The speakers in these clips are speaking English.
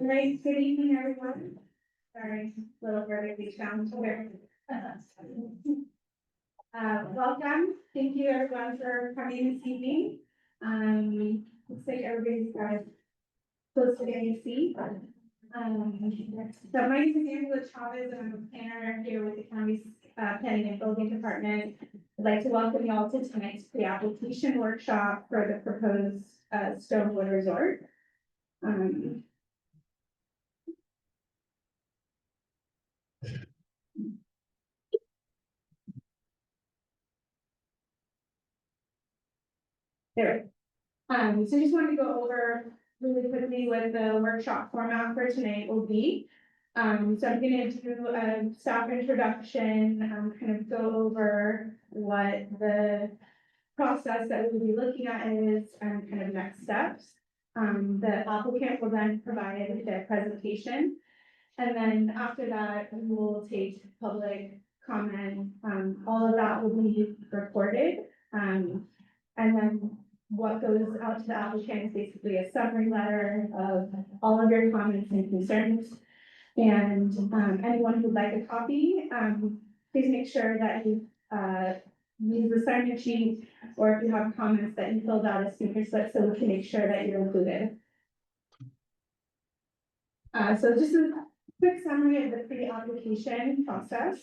Right, good evening, everyone. Sorry, a little vertically challenged here. Welcome. Thank you everyone for coming this evening. Looks like everybody's got close to getting a seat. So my name is Angela Chavez, and I'm a planner here with the county's planning and building department. I'd like to welcome you all to tonight's pre-application workshop for the proposed Stonewood Resort. There. So just wanted to go over really quickly what the workshop format for tonight will be. So I'm going to do a staff introduction, kind of go over what the process that we'll be looking at is and kind of next steps. The applicant will then provide their presentation. And then after that, we will take public comment. All of that will be recorded. And then what goes out to the applicant is basically a summary letter of all of your comments and concerns. And anyone who'd like a copy, please make sure that you use the sign-in sheet, or if you have comments that you filled out a speaker slip, so we can make sure that you're included. So just a quick summary of the pre-application process.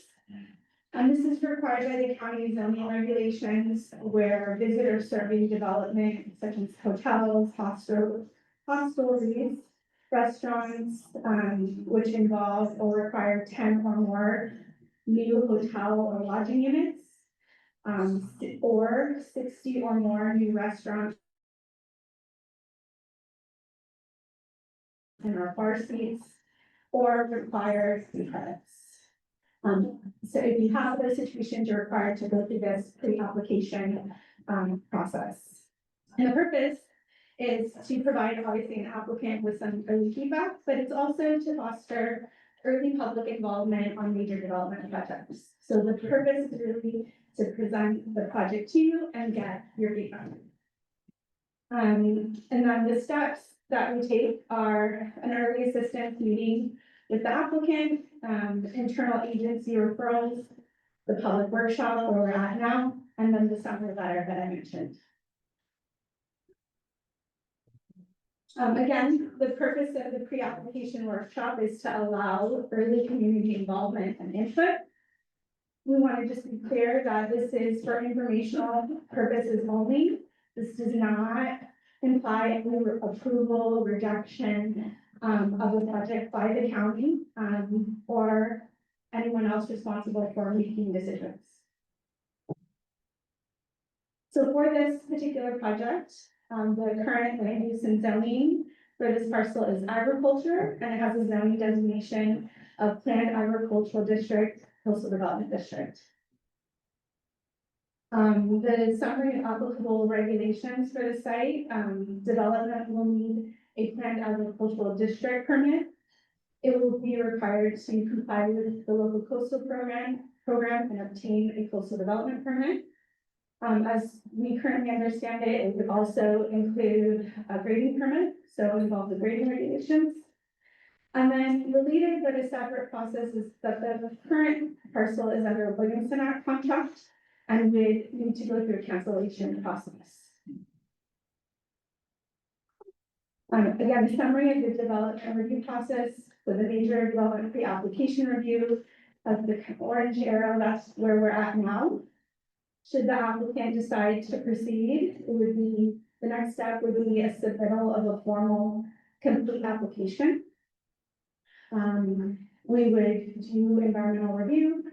And this is required by the county zoning regulations where visitor serving development such as hotels, hostelries, restaurants, which involve or require 10 or more new hotel or lodging units, or 60 or more new restaurants and our bar seats, or require food credits. So if you have those situations, you're required to go through this pre-application process. And the purpose is to provide obviously an applicant with some early feedback, but it's also to foster early public involvement on major development projects. So the purpose is really to present the project to you and get your feedback. And then the steps that we take are an early assistance meeting with the applicant, internal agency referrals, the public workshop where we're at now, and then the summary letter that I mentioned. Again, the purpose of the pre-application workshop is to allow early community involvement and input. We want to just be clear that this is for informational purposes only. This does not imply any approval, rejection of a project by the county or anyone else responsible for making decisions. So for this particular project, the current land use and zoning for this parcel is agriculture, and it has a zoning designation of planned agricultural district, coastal development district. The summary of applicable regulations for the site, development will need a planned agricultural district permit. It will be required to comply with the local coastal program and obtain a coastal development permit. As we currently understand it, it would also include a grading permit, so involve the grading regulations. And then related but a separate process is that the current parcel is under a Williamson Act contract and would need to go through a cancellation process. Again, the summary of the development review process with a major development pre-application review of the orange arrow, that's where we're at now. Should the applicant decide to proceed, it would be, the next step would be a submittal of a formal complete application. We would do environmental review.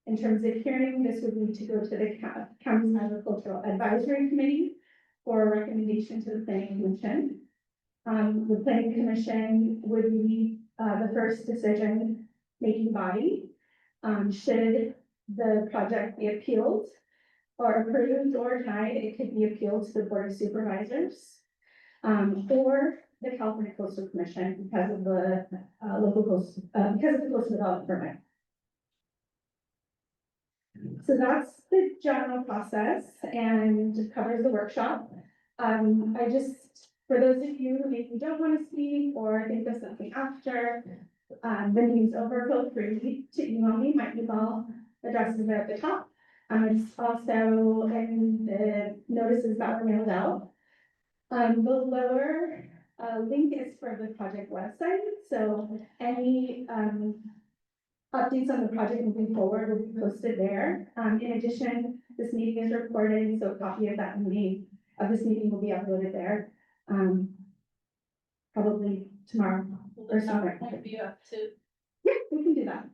In terms of hearing, this would need to go to the County's Agricultural Advisory Committee for a recommendation to the Planning Commission. The Planning Commission would be the first decision-making body. Should the project be appealed or approved or denied, it could be appealed to the Board of Supervisors or the California Coastal Commission because of the local coastal, because of the coastal development permit. So that's the general process and covers the workshop. I just For those of you who maybe don't want to speak or think of something after, the meeting's over, feel free to email me. My email address is at the top. It's also in the notices that were mailed out. The lower link is for the project website, so any updates on the project moving forward will be posted there. In addition, this meeting is recorded, so a copy of this meeting will be uploaded there. Probably tomorrow or something. Yeah, we can do that.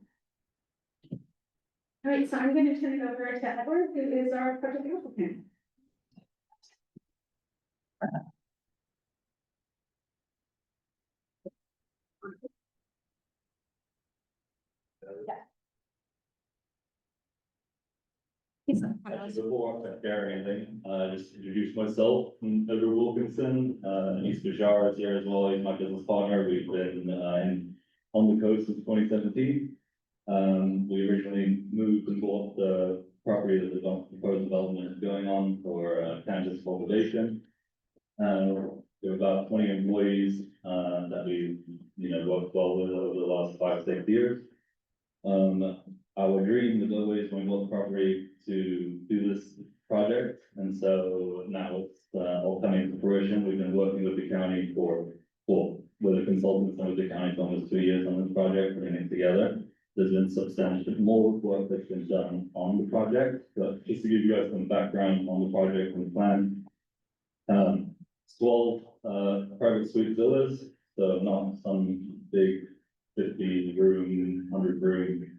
All right, so I'm going to turn it over to Edward, who is our project applicant. Before I share anything, just introduce myself. I'm Edward Wilkinson, East Bashar is here as well. He's my business partner. We've been on the coast since 2017. We originally moved and bought the property that the proposed development is going on for cannabis cultivation. There were about 20 employees that we worked well with over the last 5-6 years. Our dream was always when we bought the property to do this project, and so now it's all coming to fruition. We've been working with the county with a consultant and with the county for almost 2 years on this project, putting it together. There's been substantial more work that's been done on the project, but just to give you guys some background on the project and the plan. 12 private suite villas, so not some big 50-room, 100-room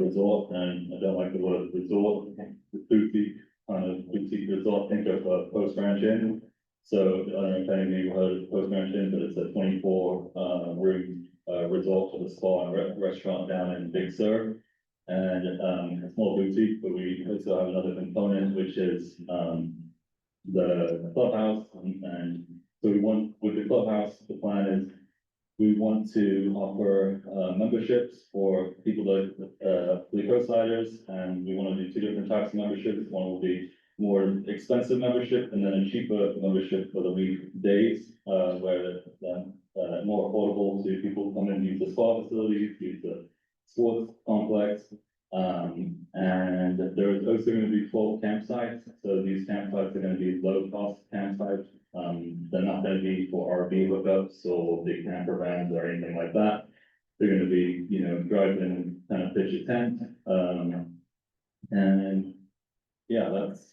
resort, and I don't like the word resort, the boutique kind of boutique resort. Think of a Post Ranch Inn. So I don't know if any of you have heard of Post Ranch Inn, but it's a 24-room resort with a spa and restaurant down in Big Sur, and a small boutique. But we also have another component, which is the clubhouse, and so we want with the clubhouse. The plan is we want to offer memberships for people that the co-siders, and we want to do 2 different types of memberships. One will be more expensive membership, and then a cheaper membership for the weekdays, where more affordable to people who come in and use the spa facilities, use the sports complex. And there's also going to be 12 campsites. So these campsites are going to be low-cost campsites. They're not going to be for RV hookups or big camper vans or anything like that. They're going to be, drive in, kind of pitch a tent. And yeah, that's,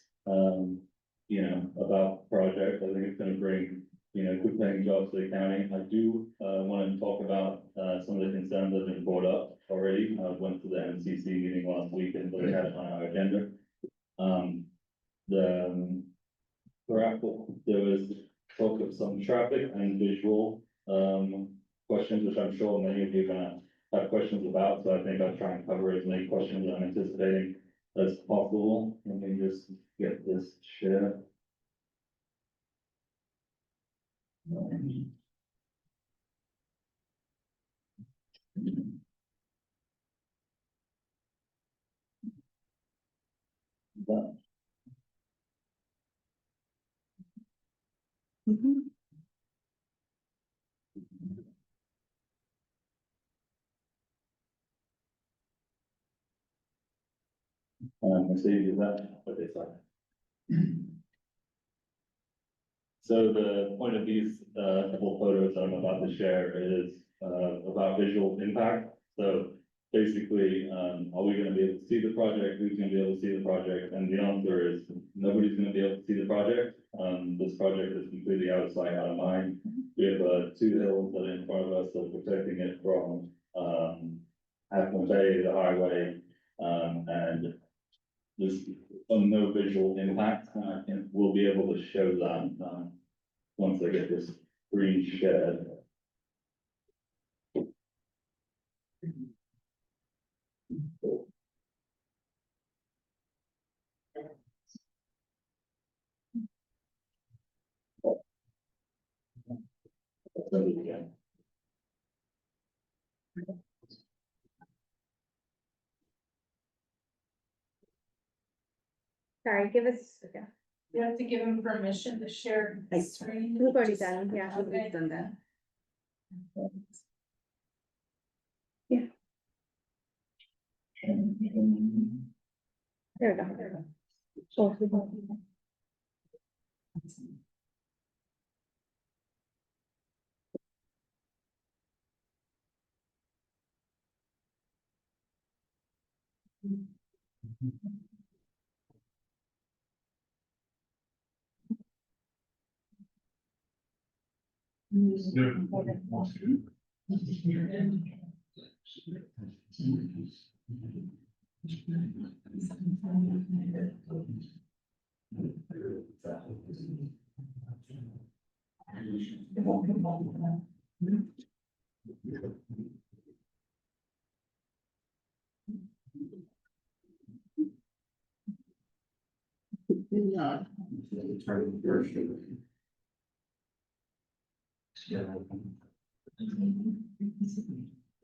about the project. I think it's going to bring, good paying jobs to the county. I do want to talk about some of the concerns that have been brought up already. I went to the MCC meeting last week and we had it on our agenda. There was talk of some traffic and visual questions, which I'm sure many of you are gonna have questions about. So I think I'll try and cover as many questions I'm anticipating as possible. Let me just get this share. So you do that, okay, fine. So the point of these couple photos I'm about to share is about visual impact. So basically, are we going to be able to see the project? Who's going to be able to see the project? And the answer is nobody's going to be able to see the project. This project is completely out of sight, out of mind. We have 2 hills that are in front of us that are protecting it from Half Moon Bay, the highway, and there's no visual impact. And we'll be able to show that once I get this screen shared. Sorry, give us a second. You have to give them permission to share the screen. We've already done, yeah. Okay. We've done that. There we go. There we go.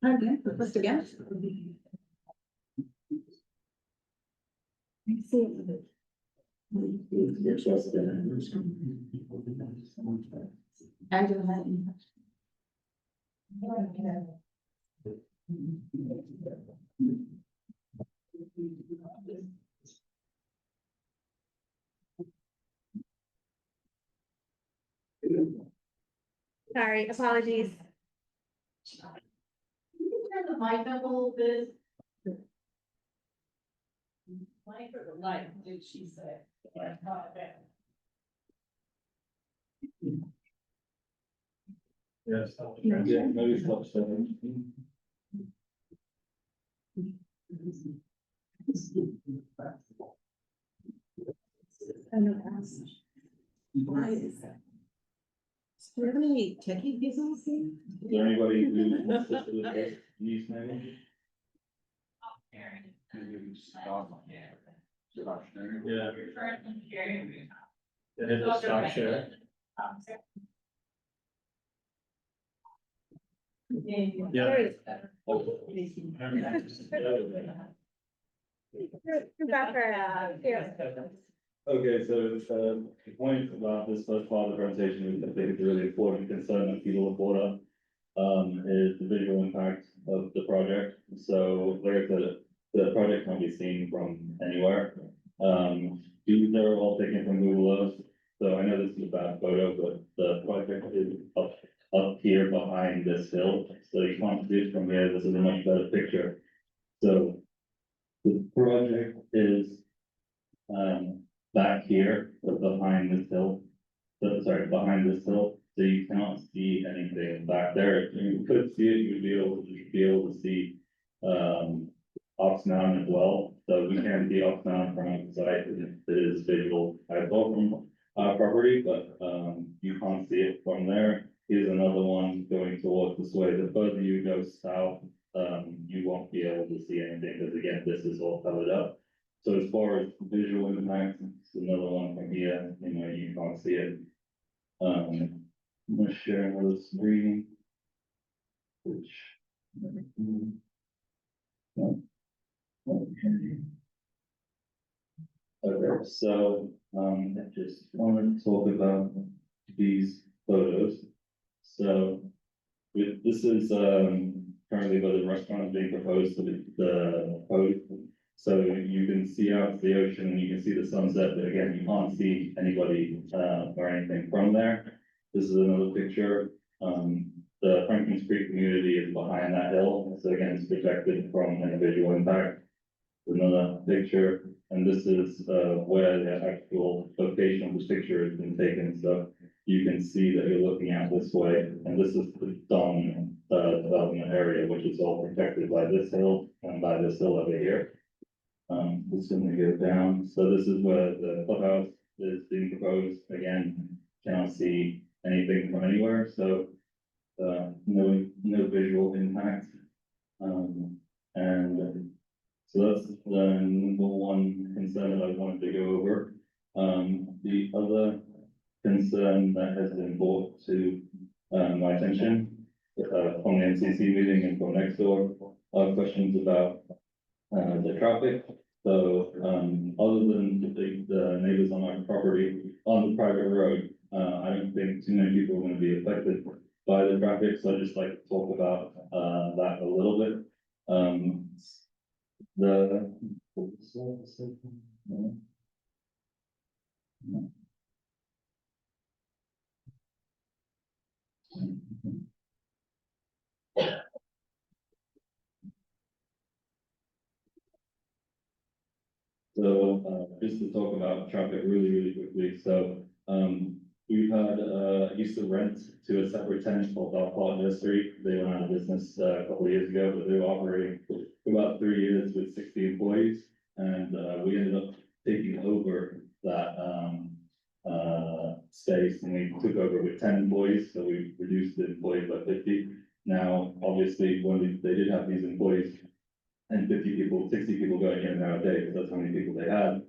Again, first again. Sorry, apologies. Can you turn the mic up a little bit? Mic or the light, did she say? Yes. Yeah, maybe stop sharing. Why is that? Do we have any techie people here? Is there anybody who wants to do this use maybe? Yeah. Stop share. There You're back for, here. Okay, so, the point about this first part of the presentation, which I think is a really important concern that people have brought up, is the visual impact of the project. So, like I said, the project can be seen from anywhere. These are all taken from Google Earth, so I know this is a bad photo, but the project is up here behind this hill, so you can't see it from here. This is a much better picture. So, the project is back here, but behind this hill. So, sorry, behind this hill, so you cannot see anything back there. If you could see it, you'd be able to see, Ox Mountain as well. So we can't see Ox Mountain from outside, it is visual eyeball from our property, but, you can't see it from there. Here's another one going towards this way. The further you go south, you won't be able to see anything, because again, this is all covered up. So as far as visual impact, it's another one from here, you can't see it. I'm gonna share another screen. Which. Okay, so, I just wanted to talk about these photos. So, this is, currently where the restaurant is being proposed to the code. So you can see out the ocean and you can see the sunset, but again, you can't see anybody, or anything from there. This is another picture. The Franklin's Creek community is behind that hill, so again, it's protected from any visual impact. Another picture, and this is, where the actual location of the picture has been taken, so you can see that you're looking out this way, and this is the dominant, development area, which is all protected by this hill and by this hill over here. It's gonna go down, so this is where the clubhouse is being proposed, again, cannot see anything from anywhere, so, no visual impact. And so that's the number one concern that I wanted to go over. The other concern that has been brought to, my attention, from the MCC meeting and from next door, are questions about, the traffic. So, other than the neighbors on my property, on the private road, I don't think too many people are gonna be affected by the traffic, so I'd just like to talk about, that a little bit. The. So, just to talk about traffic really quickly, so, we've had, used to rent to a separate tenant called Dog Park Nursery. They went out of business, a couple of years ago, but they were operating for about 3 years with 60 employees. And, we ended up taking over that, space, and we took over with 10 employees, so we reduced the employees by 50. Now, obviously, when they did have these employees, and 50 people, 60 people going in and out a day, because that's how many people they had.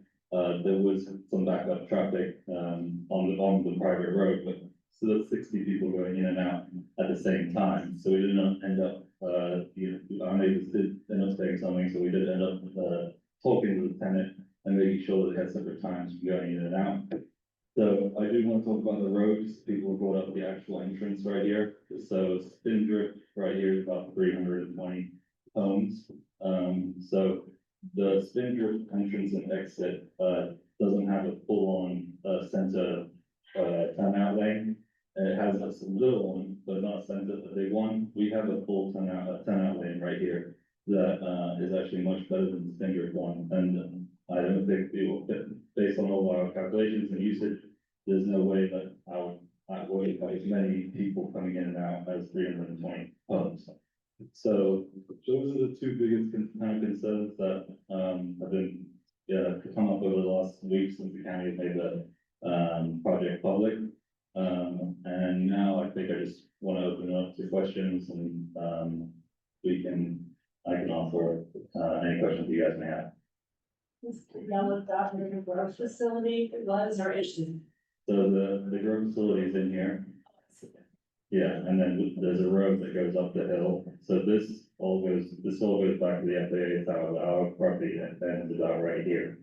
There was some backup traffic, on the private road, but so that's 60 people going in and out at the same time. So we did not end up, our neighbors did end up saying something, so we did end up, talking to the tenant and making sure that they had separate times for going in and out. So I do want to talk about the roads. People brought up the actual entrance right here. So Spindrift right here is about 320 homes. So the Spindrift entrance and exit, doesn't have a full-on, center, turnout lane. It has a little one, but not a center, the big one. We have a full turnout lane right here that, is actually much better than the Spindrift one. And I don't think it will fit, based on all our calculations and usage, there's no way that I would have as many people coming in and out as 320 homes. So those are the two biggest kind of concerns that, have been, come up over the last week since the county has made the, project public. And now I think I just want to open it up to questions and, I can answer, any questions you guys may have. Yellow dot in the growth facility, was or issued. So the grow facility is in here. Yeah, and then there's a road that goes up the hill, so this all goes back to the FAA tower, our property ends about right here.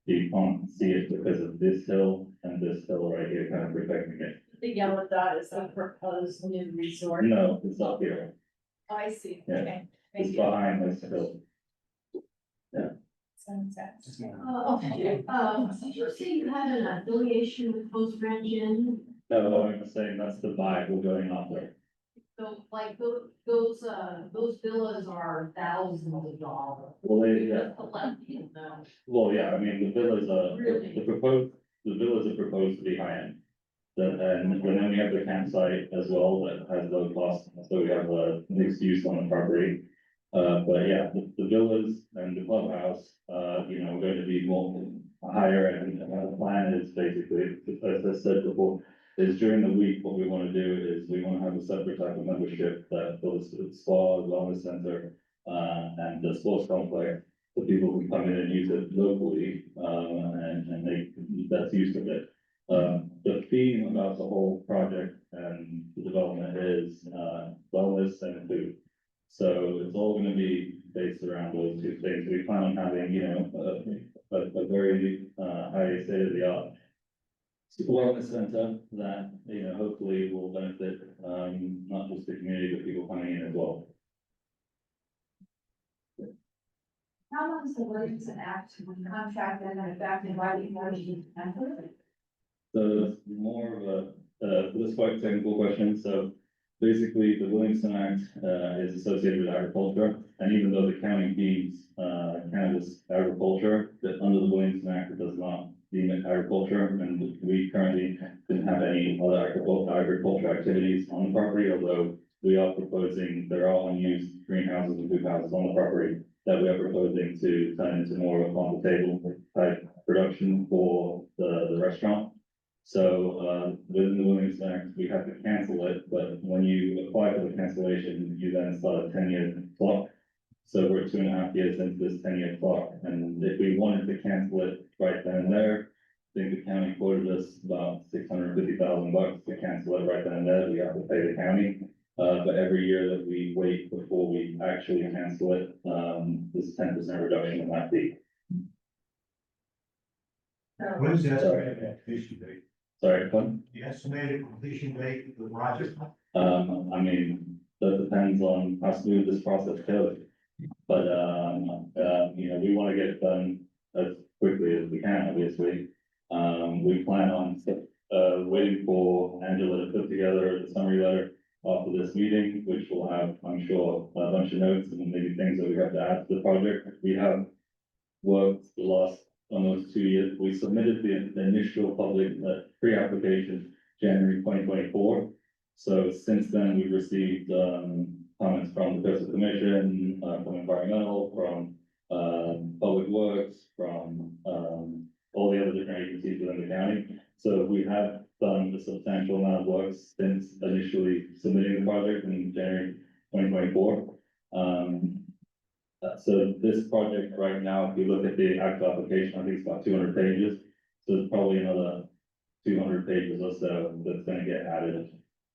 You can't see it because of this hill and this hill right here kind of protecting it. The yellow dot is the proposed new resort. No, it's up here, Oh, I see, Yeah. okay. it's Thank you. behind this hill. Sense. Okay, did you say you had an affiliation with Post Ranch Inn? No, I'm saying that's the vibe we're going after. So like those villas are thousands of dollars. Well, yeah, Collecting them. well, yeah, I mean, the villas are, Really? the villas are proposed to be high end. And then we have the campsite as well that has low cost, so we have a mixed use on the property. But yeah, the villas and the clubhouse, are going to be more higher, and the plan is basically, as I said before, is during the week, what we want to do is we want to have a separate type of membership that goes to the spa, wellness center, and the sports complex. So people can come in and use it locally, and make that's use of it. The theme about the whole project and the development is, wellness and food. So it's all gonna be based around those two things. We plan on having, a very, high state of the art wellness center that, hopefully will benefit, not just the community, but people coming in as well. How long is the Williamson Act when contract and effect and writing motion? So it's more of this is quite a technical question, so basically, the Williamson Act, is associated with agriculture, and even though the county deems, cannabis agriculture, that under the Williamson Act, it does not deem it agriculture, and we currently didn't have any other agriculture activities on the property, although we are proposing, there are unused greenhouses and food houses on the property that we are proposing to turn into more of a farm to table type production for the restaurant. So, within the Williamson Act, we have to cancel it, but when you apply for the cancellation, you then start a 10-year clock. So we're 2.5 years into this 10-year clock, and if we wanted to cancel it right then and there, I think the county quoted us about $650,000 to cancel it right then and there. We have to pay the county. But every year that we wait before we actually cancel it, there's 10% reduction in that fee. What is the estimated completion date? Sorry, Clint? The estimated completion date of the project? I mean, that depends on how smooth this process goes. But, you know, we wanna get it done as quickly as we can, obviously. We plan on, waiting for Angela to put together the summary letter after this meeting, which will have, I'm sure, a bunch of notes and maybe things that we have to add to the project. We have worked the last almost 2 years. We submitted the initial public, pre-application January 2024. So since then, we've received, comments from the Coastal Commission, from environmental, from, public works, from, all the other different agencies within the county. So we have done a substantial amount of work since initially submitting the project in January 2024. So this project right now, if you look at the actual application, I think it's about 200 pages. So it's probably another 200 pages or so that's gonna get added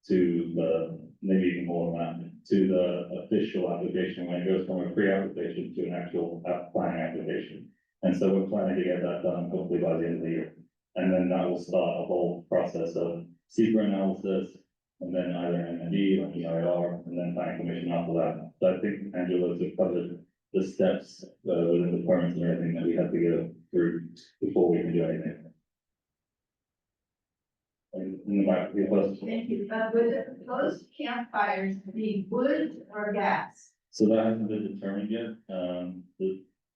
to the, maybe even more than that, to the official application when it goes from a pre-application to an actual planning application. And so we're planning to get that done hopefully by the end of the year. And then that will start a whole process of secret analysis, and then either an MND or EIR, and then planning commission after that. So I think Angela's covered the steps, within the departments and everything that we have to go through before we can do anything. And in the back, the first. Thank you. Would the proposed campfires be wood or gas? So that hasn't been determined yet,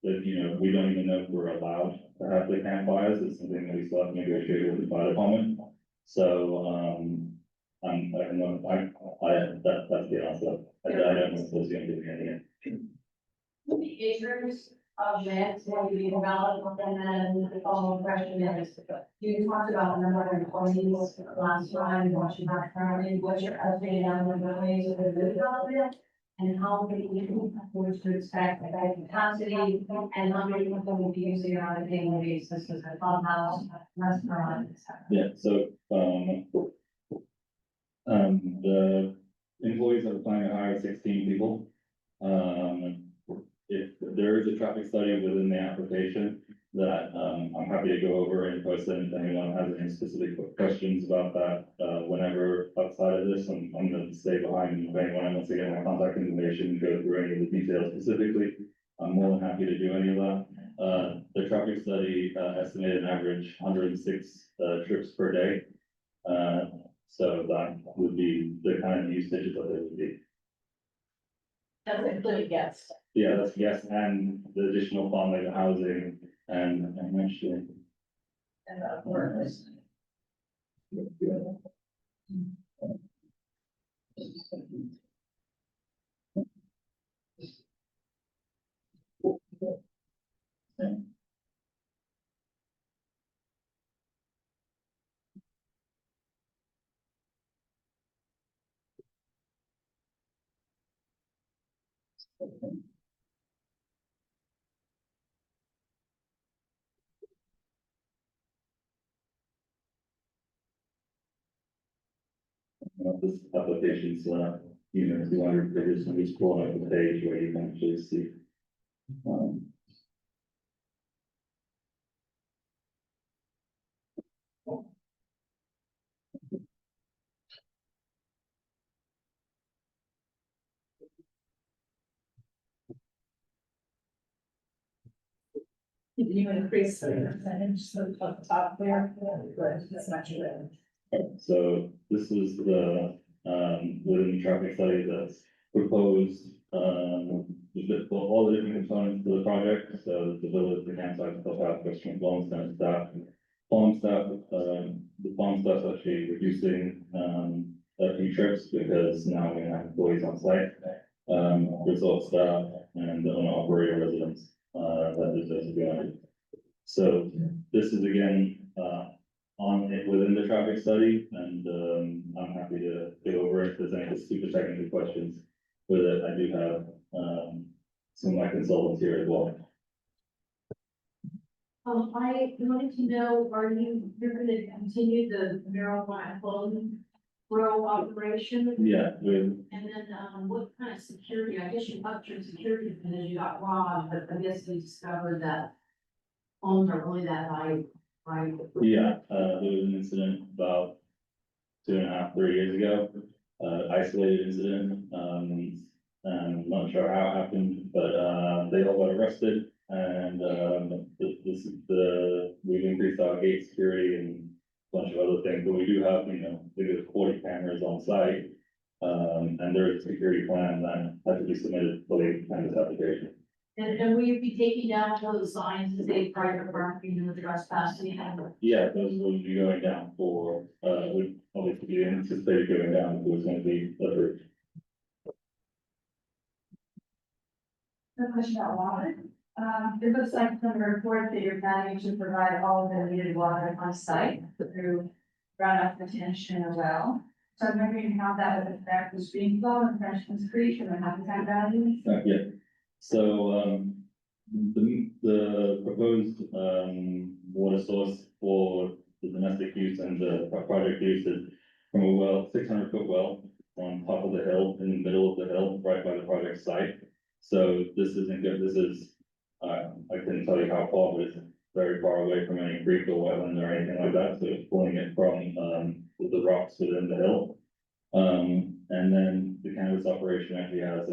you know, we don't even know if we're allowed to have the campfires, it's something that we still have to negotiate with the fire department. So, that's the answer, I don't know if there's going to be any. The acres of land will be developed, and then the following question is, you talked about the number of employees last time, what you have currently, what's your updated number of employees of the development? And how many people would you expect at capacity, and how many people will be using it on a daily basis as a clubhouse, restaurant, et cetera? Yeah, so, the employees are planning to hire 16 people. If there is a traffic study within the application that, I'm happy to go over in person, if anyone has any specific questions about that, whenever outside of this, I'm gonna stay behind. If anyone wants to get my contact information, go through any of the details specifically, I'm more than happy to do any of that. The traffic study, estimated an average 106, trips per day. So that would be the kind of usage that it would be. That's including guests. Yeah, that's yes, and the additional farm labor housing and actually. And workers. This application's, 200 pages, and just pull up the page where you can actually see. Um, You increase the percentage so at the top there, but that's not true. So this is the, within the traffic study that's proposed, for all the different components of the project, so the village, the campsite, the clubhouse, restaurant, lawn center staff. Farm staff, the farm staff's actually reducing, a few trips because now we have employees on site. Resort staff and the owner operator residents, that is just going. So this is again, on it within the traffic study, and, I'm happy to go over it if there's any super technical questions with it. I do have, some of my consultants here as well. I wanted to know, you're gonna continue the marijuana grow operation? Yeah, with, And then, what kind of security, I guess you upped your security because you got robbed, but I guess we discovered that homes are only that high Yeah, there was an incident about 2.5, 3 years ago, isolated incident, I'm not sure how it happened, but, they all got arrested. And, we've increased our gate security and a bunch of other things, but we do have, there's 40 cameras on site. And there is a security plan that had to be submitted for the canvas application. And will you be taking down those signs that say private property and the trespassing? Yeah, those will be going down for, would obviously be anticipated going down, if it was gonna be approved. The question about water. It looks like from the report that you're planning to provide all of the needed water on site through runoff retention as well. So I'm wondering how that would affect the stream flow and Frenchman's Creek and the habitat values. Yeah, so, the proposed, water source for the domestic use and the project use is from a well, 600-foot well on top of the hill, in the middle of the hill, right by the project site. So this isn't good, this is, I couldn't tell you how far, but it's very far away from any creek or wetland or anything like that, so it's pulling it from, the rocks within the hill. And then the cannabis operation actually has,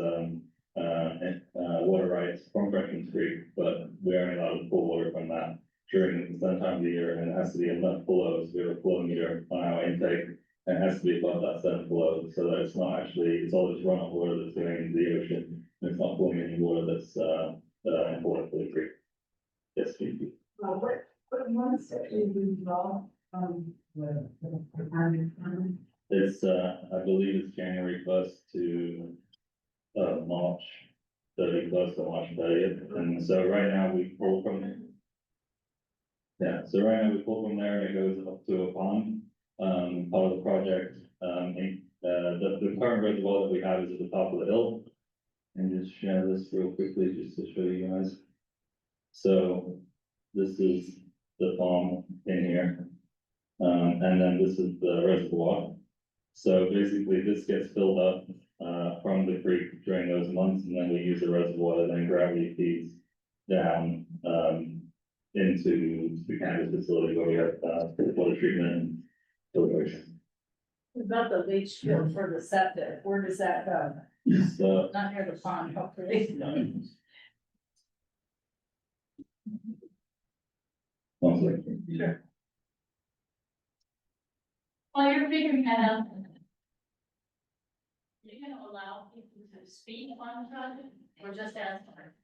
water rights from Frenchman's Creek, but we're only allowed to pull water from that during the time of the year, and it has to be enough below, so we have a flow meter on our intake, and it has to be above that 7 below, so that it's not actually, it's all this runoff water that's going into the ocean, and it's not pulling any water that's, important for the creek. Yes, Phoebe. What months actually we draw It's, I believe it's January 1st to, March 31st or March 30th, and so right now we pull from. Yeah, so right now we pull from there and it goes up to a pond, part of the project, the current reservoir that we have is at the top of the hill. And just share this real quickly, just to show you guys. So, this is the farm in here. And then this is the reservoir. So basically, this gets filled up, from the creek during those months, and then we use the reservoir, and then gravity feeds down, into the cannabis facility where we have, water treatment and filtration. About the leach field for the septic, where does that go? So, Not near the pond, hopefully. one second. Sure. While you're figuring that out. You're gonna allow people to speak on the project or just ask her?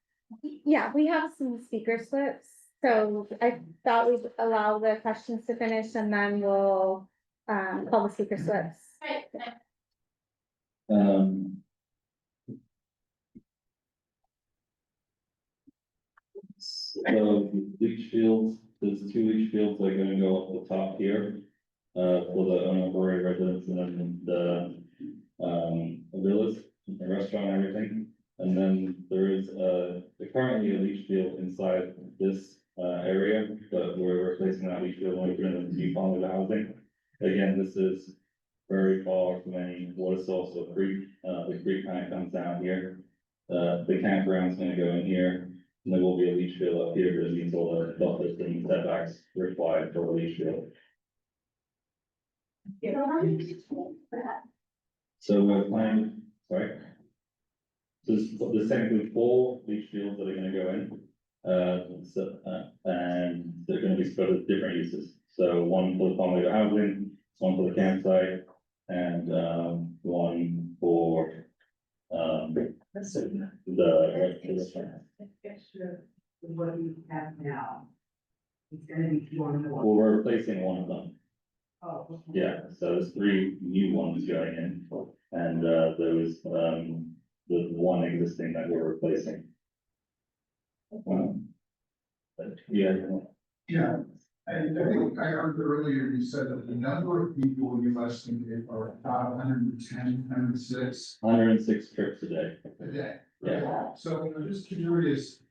Yeah, we have some speaker slips, so I thought we'd allow the questions to finish and then we'll, call the speaker slips. Right. So leach fields, there's 2 leach fields that are gonna go up the top here. For the unincorporated residents and then the villas, the restaurant and everything. And then there is, currently a leach field inside this, area, but we're replacing that leach field when we put in the new farm with housing. Again, this is very far from any water source or creek, the creek kind of comes down here. The campground's gonna go in here, and there will be a leach field up here, but it means all the buffers and setbacks required for a leach field. So we're planning, sorry. So there's technically 4 leach fields that are gonna go in. And they're gonna be split with different uses. So one for the family housing, one for the campsite, and, one for, the restaurant. Extra what you have now. It's gonna be one more. Well, we're replacing one of them. Oh. Yeah, so there's 3 new ones going in, and, there was, the one existing that we're replacing. But, yeah. Yeah, and I think I heard earlier you said that the number of people you estimate are about 110, 106 106 trips a day. a day. Yeah. So I'm just curious,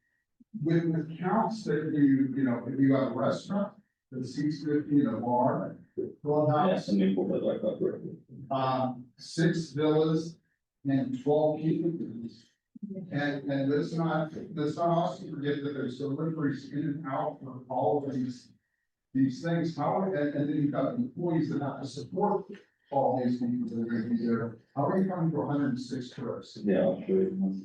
with the counts that if you have a restaurant, that seats 50 in a bar, Yeah, clubhouse, and we pulled that back up right. 6 villas and 12 keepers. And let's not also forget that there's deliveries in and out for all of these these things, how, and then you've got employees that have to support all these people that are gonna be there. How are you coming to 106 trips? Yeah, I'll show you.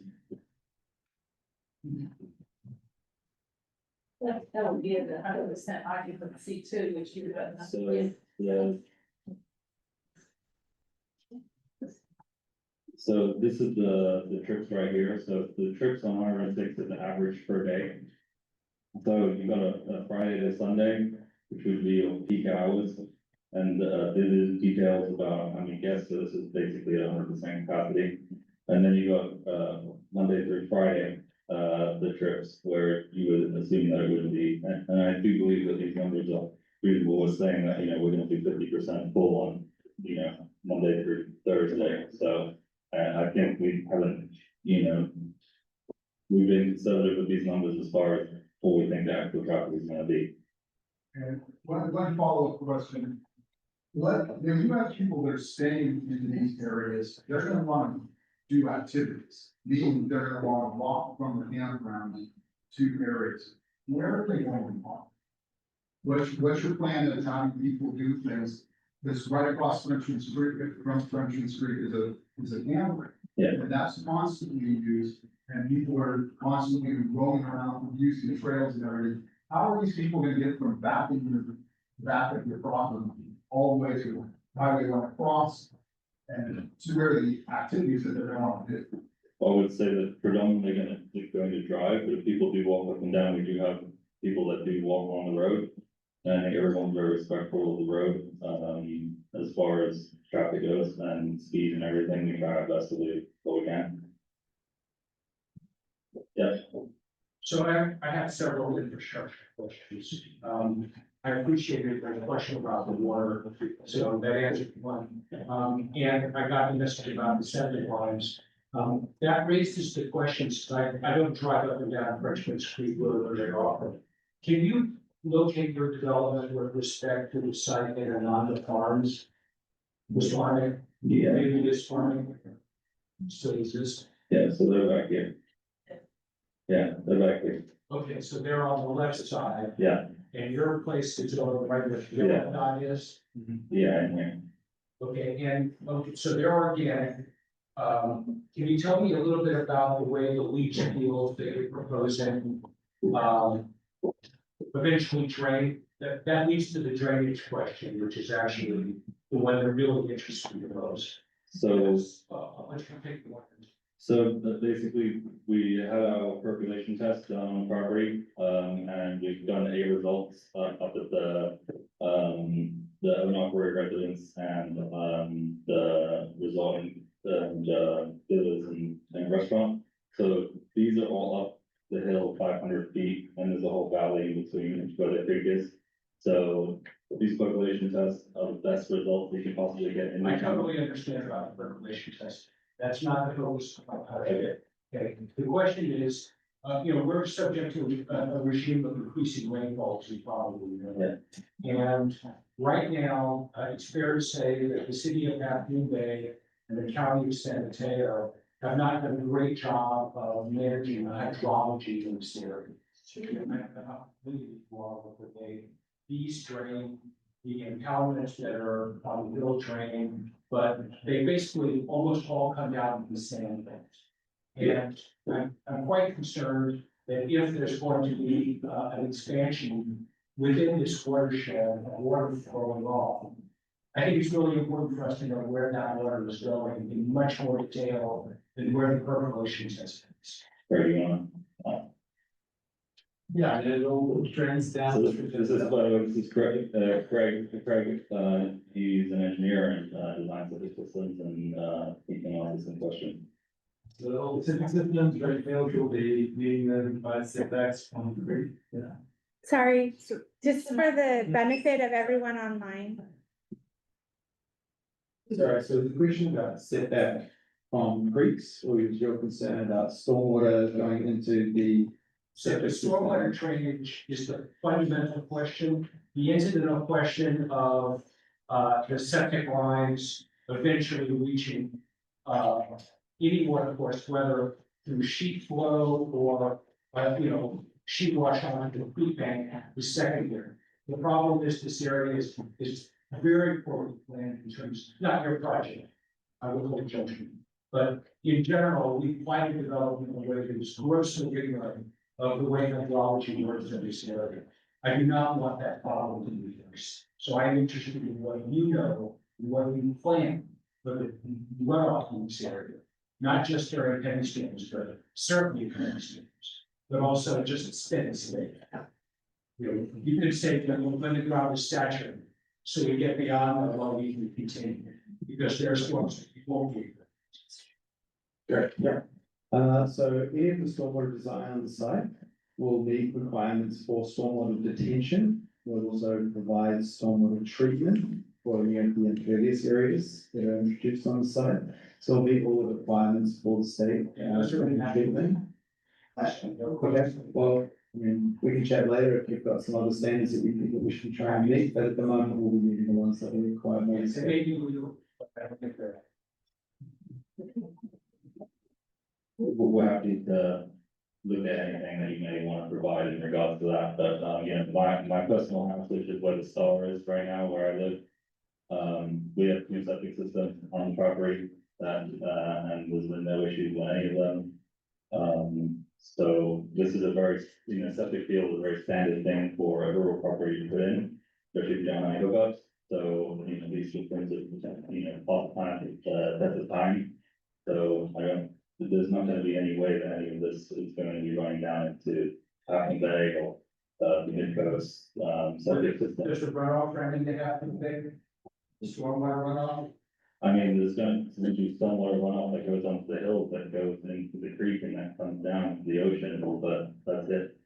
That would be at the 100% occupancy too, which you would. So, yeah. So this is the trips right here, so the trips on 106 is the average per day. So you got a Friday to Sunday, which would be your peak hours. And this is details about how many guests, so this is basically 100% capacity. And then you got Monday through Friday, the trips where you would assume that it would be, and I do believe that these numbers are reasonable, with saying that, you know, we're gonna do 50% full on, you know, Monday through Thursday, so. I think we haven't, you know, we've been conservative with these numbers as far as what we think the actual traffic is gonna be. And one follow-up question. When you have people that are staying in these areas, they're gonna wanna do activities, meaning they're gonna wanna walk from the campground to areas. Where are they going to walk? What's your plan at having people do things? This right across Frenchman Street, from Frenchman Street is a campground. Yeah. And that's constantly used, and people are constantly rolling around, using the trails and everything. How are these people gonna get from back of your property all the way to highway one across? And to where the activities that they're going to do? I would say that predominantly going to drive, but if people do walk up and down, we do have people that do walk on the road. And I think everyone's very respectful of the road, as far as traffic goes and speed and everything, we try our best to do what we can. Yeah. So I have several infrastructure questions. I appreciated the question about the water, so that answered one. And I got the message about the septic lines. That raises the questions, I don't drive up and down Frenchman Street Road very often. Can you locate your development with respect to the site that are on the farms? Was farming, Yeah. maybe this farming still exists? Yeah, so they're back here. Yeah, they're back here. Okay, so they're on the left side. Yeah. And your place is on the right, where the yellow dot is? Yeah, and yeah. Okay, and, okay, so they're organic. Can you tell me a little bit about the way the leach field that you're proposing, eventually drain? That leads to the drainage question, which is actually the one that really interests me the most. So. I'll let you take the one. So basically, we had our percolation test done on the property, and we've done A results up at the unoperated residence and, the resulting, villas and restaurant. So these are all up the hill 500 feet, and there's a whole valley in between where the creek is. So these percolation tests are the best results we can possibly get. I totally understand about the percolation test. That's not the focus of my project. Okay, the question is, we're subject to a regime of increasing rainfall, as you probably know. And right now, it's fair to say that the city of Half Moon Bay and the county of San Mateo have not done a great job of managing the hydrology in this area. These drain the impoundments that are on the hill drain, but they basically almost all come down to the same things. And I'm quite concerned that if there's going to be an expansion within this watershed of water flowing off, I think it's really important for us to know where that water is going in much more detail than where the percolation test is. Where do you want? Yeah, and it all drains down. So this is, by the way, this is Craig, he's an engineer and, designs the systems and, he can answer some questions. So the systems right now will be being then by setbacks on the creek. Yeah. Sorry, just for the benefit of everyone online. Sorry, so the question about setback from creeks, or is your concern about stormwater going into the? So the stormwater drainage is the fundamental question. The incidental question of the septic lines eventually reaching any water course, whether through sheet flow or sheet wash onto the creek bank is secondary. The problem is this area is very poorly planned in terms, not your project. I will hold judgment, but in general, we plan development in a way that is grossly ignorant of the way hydrology works in this area. I do not want that problem to be fixed, so I'm interested in what you know, what you plan for the runoff in this area. Not just during heavy storms, but certainly heavy storms, but also just steady state. You know, you could say that when the ground is saturated, so we get beyond the low we can continue, because there's storms that we won't be. Great, yeah. So any of the stormwater design on the site will meet requirements for stormwater detention. We'll also provide stormwater treatment for the impervious areas that are introduced on the site. So it'll meet all the requirements for the state. Treatment. Okay, well, I mean, we can chat later if you've got some other standards that we think that we should try and meet, but at the moment, we'll be meeting the ones that are required. by the So state. maybe we will, but I don't think they're. We're happy to look at anything that you may want to provide in regards to that, but, my personal house, which is where the star is right now, where I live. We have two septic systems on the property that, and there's been no issues with any of them. So this is a very, septic field is a very standard thing for a rural property to put in, especially if you don't have any hookups. So, these systems, off time, at the time. So there's not gonna be any way that any of this is going to be running down into Half Bay or, the mid coast, septic system. There's a runoff, or anything that happens there? The stormwater runoff? I mean, there's going to be somewhere runoff that goes onto the hill that goes into the creek and that comes down to the ocean, but that's it.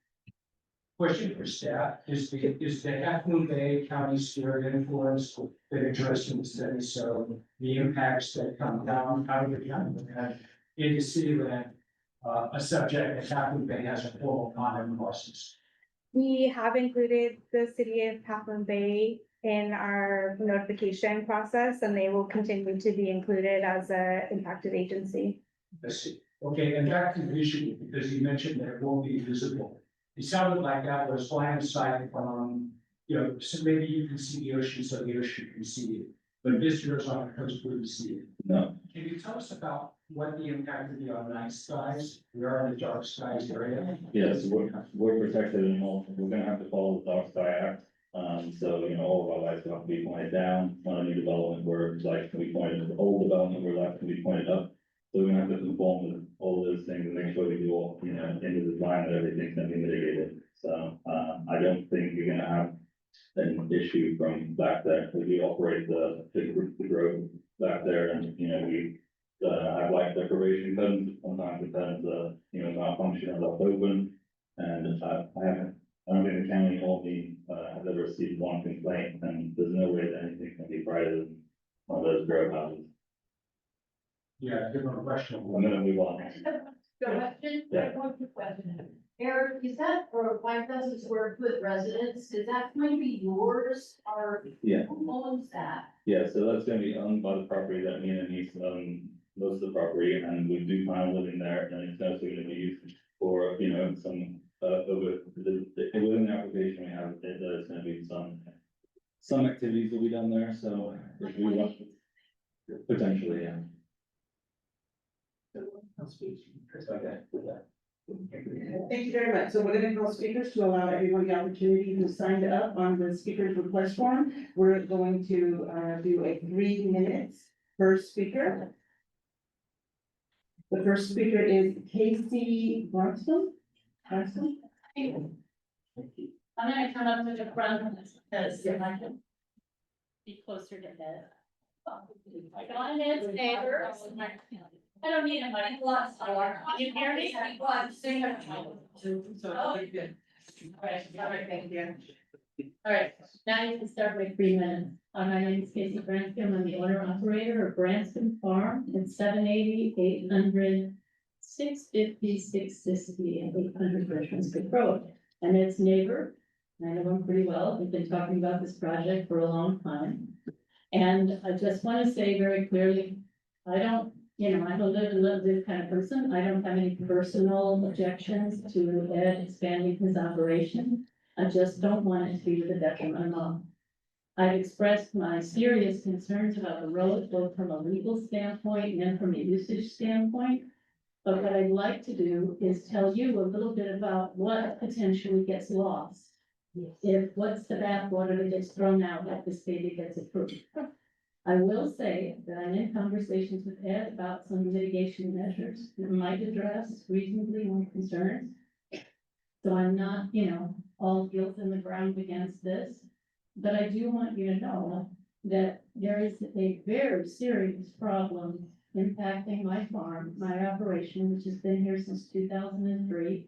Question for staff, is the Half Moon Bay County sphere of influence been addressed in the study? So the impacts that come down out of the county into city land, a subject that Half Moon Bay has a formal comment process. We have included the city of Half Bay in our notification process, and they will continue to be included as a impacted agency. I see. Okay, and back to the issue, because you mentioned that it won't be visible. It sounded like that was line of sight from, so maybe you can see the ocean, so the ocean can see you. But visitors on the coast wouldn't see it. No, Can you tell us about what the impact would be on night skies? We are in the dark skies area. yes, we're protected and we're gonna have to follow the Dark Sky Act. So, all of our lights will have to be pointed down, on a new development where lights can be pointed, old development where lights can be pointed up. So we're gonna have to conform with all those things and make sure we do all, in the design that everything's gonna be mitigated. So, I don't think you're gonna have an issue from back there. We operate the road back there and, we have light decoration cones, sometimes the cones, malfunction or left open. And I don't think the county or me, has ever received one complaint, and there's no way that anything can be brighter than one of those grow houses. Yeah, different question. I'm gonna move on. Question, Yeah. one quick question. Eric, is that for 5,000 square foot residence, is that going to be yours, or Yeah. who owns that? Yeah, so that's gonna be owned by the property that me and Denise own most of the property, and we do plan on living there, and it's also gonna be used for, some, within the application we have, there's gonna be some activities will be done there, so if we want, potentially, yeah. Okay. Thank you very much. So we're gonna call speakers to allow everyone the opportunity to sign up on the speaker's request form. We're going to do a 3 minutes per speaker. The first speaker is Casey Branston. I'm gonna come up to the front because I can be closer to that. My name's neighbors. I don't need a mic, lots of you hear me? Well, sing it. All right, thank you. All right, now you can start with 3 minutes. My name is Casey Branscombe. I'm the owner operator of Branscombe Farm. It's 780, 800, 650, 660, and 800 Richmond Street Road. And it's neighbor. I know him pretty well. We've been talking about this project for a long time. And I just want to say very clearly, I don't, I'm a live and live this kind of person. I don't have any personal objections to Ed expanding his operation. I just don't want it to be to the detriment of mom. I've expressed my serious concerns about the road, both from a legal standpoint and from a usage standpoint. But what I'd like to do is tell you a little bit about what potentially gets lost. What's the bathwater that gets thrown out if this baby gets approved. I will say that I'm in conversations with Ed about some mitigation measures that might address reasonably more concerns. So I'm not, all guilt in the ground against this, but I do want you to know that there is a very serious problem impacting my farm, my operation, which has been here since 2003.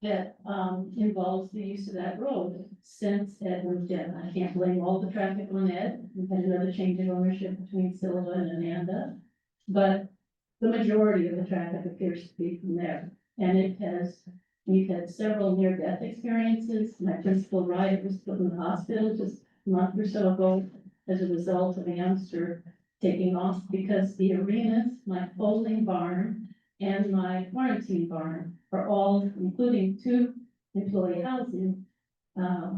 That involves the use of that road since Ed moved in. I can't blame all the traffic on Ed. We've had another change of ownership between Silva and Amanda. But the majority of the traffic appears to be from there. And we've had several near-death experiences. My principal rider was put in the hospital just a month or so ago as a result of a youngster taking off because the arenas, my folding barn, and my quarantine barn are all, including 2 employee housing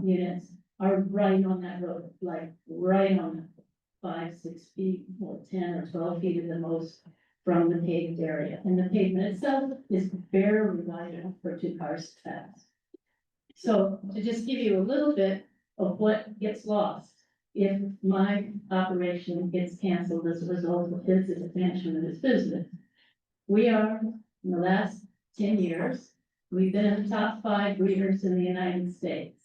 units, are right on that road, like right on it, 5, 6 feet, or 10 or 12 feet at the most from the paved area. And the pavement itself is barely wide enough for 2 cars to pass. So to just give you a little bit of what gets lost if my operation gets canceled as a result of his expansion of his business. We are, in the last 10 years, we've been in the top 5 breeders in the United States.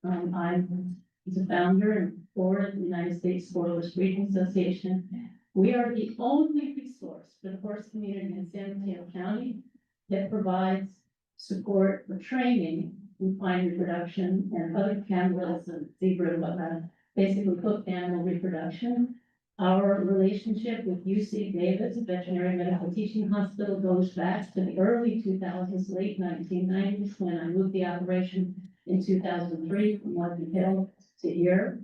I'm the founder and board of the United States Sportless Breeding Association. We are the only resource for the horse community in San Mateo County that provides support for training in fine reproduction and other cameras and zebra and whatnot, basically hooked animal reproduction. Our relationship with UC Davis Veterinary Medical Teaching Hospital goes back to the early 2000s, late 1990s, when I moved the operation in 2003 from Morgan Hill to here.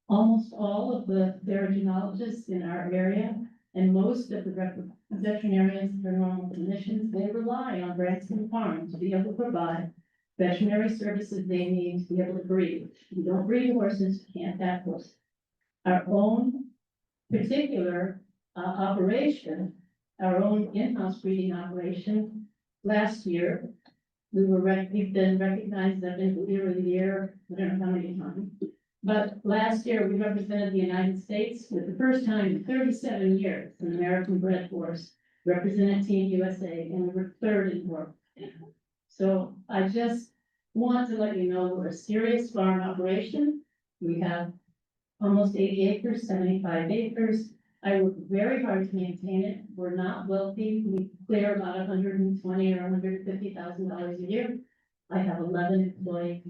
Almost all of the viriginologists in our area and most of the veterinarians that are normal clinicians, they rely on Branston Farm to be able to provide veterinary services they need to be able to breed. If you don't breed horses, you can't have horses. Our own particular operation, our own in-house breeding operation, last year, we've been recognized, I've been Breeder of the Year, I don't know how many times. But last year, we represented the United States for the first time in 37 years, an American bred horse, represented Team USA, and we were 3rd in the world. So I just want to let you know we're a serious farm operation. We have almost 80 acres, 75 acres. I work very hard to maintain it. We're not wealthy. We clear about $120,000 or $150,000 a year. I have 11 employees.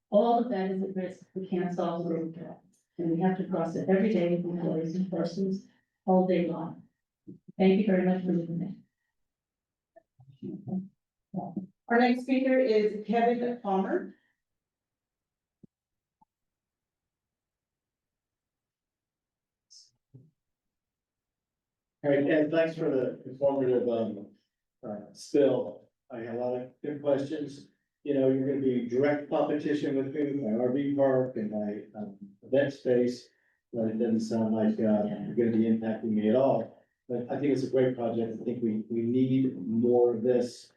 All of that is at risk. We can't solve the road trail. And we have to cross it every day with employees and persons all day long. Thank you very much for listening. Our next speaker is Kevin Palmer. All right, and thanks for the informative spill. I had a lot of good questions. You're gonna be direct competition with me, with my RV park and my event space. But it doesn't sound like you're gonna be impacting me at all. But I think it's a great project. I think we need more of this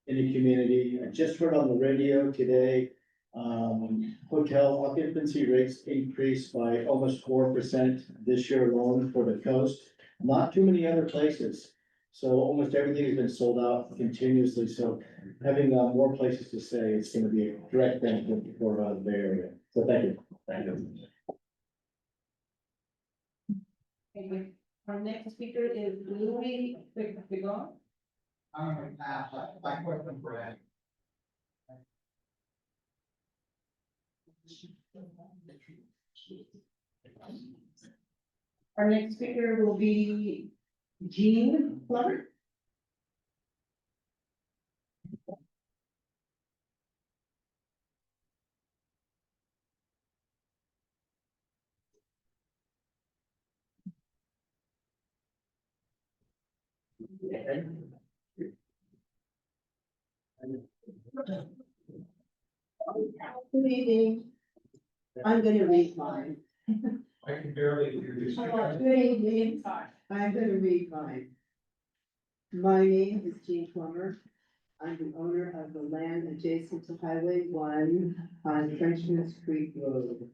in the community. I just heard on the radio today, hotel occupancy rates increased by almost 4% this year alone for the coast. Not too many other places. So almost everything has been sold out continuously. So having more places to stay, it's gonna be a direct benefit for the Bay Area. So thank you. Thank you. Our next speaker is Louis Vigon. I'm going to pass my question for Ed. Our next speaker will be Jean Glover. Good evening. I'm gonna read mine. I can barely hear you. Good evening. I'm gonna read mine. My name is Jean Plummer. I'm the owner of the land adjacent to Highway 1 on Frenchman's Creek Road.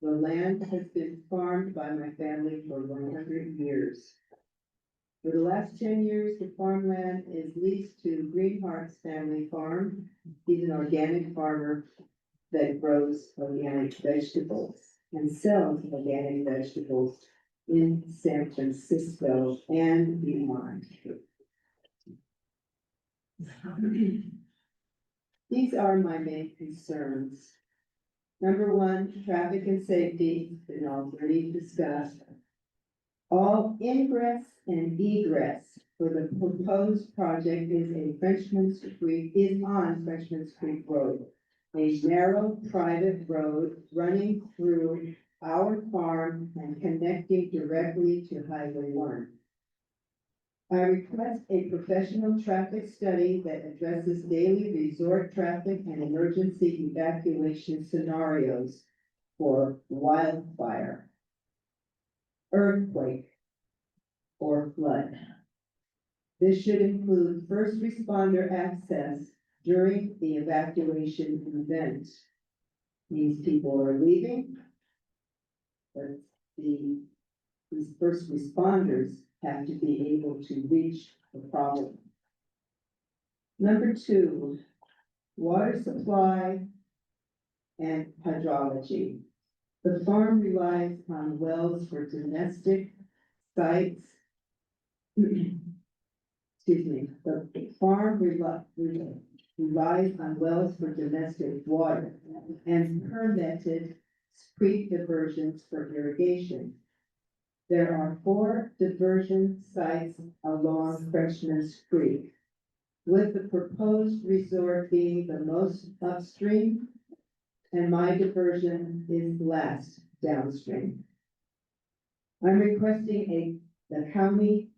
The land has been farmed by my family for 100 years. For the last 10 years, the farmland is leased to Greenhart's family farm. He's an organic farmer that grows organic vegetables and sells organic vegetables in San Francisco and beyond. These are my main concerns. Number one, traffic and safety, been already discussed. All ingress and egress for the proposed project is on Frenchman's Creek Road. A narrow private road running through our farm and connecting directly to Highway 1. I request a professional traffic study that addresses daily resort traffic and emergency evacuation scenarios for wildfire, earthquake, or flood. This should include first responder access during the evacuation event. These people are leaving, but these first responders have to be able to reach the problem. Number two, water supply and hydrology. The farm relies on wells for domestic sites. Excuse me, the farm relies on wells for domestic water and permitted creek diversions for irrigation. There are 4 diversion sites along Frenchman's Creek, with the proposed resort being the most upstream, and my diversion is last downstream. I'm requesting the county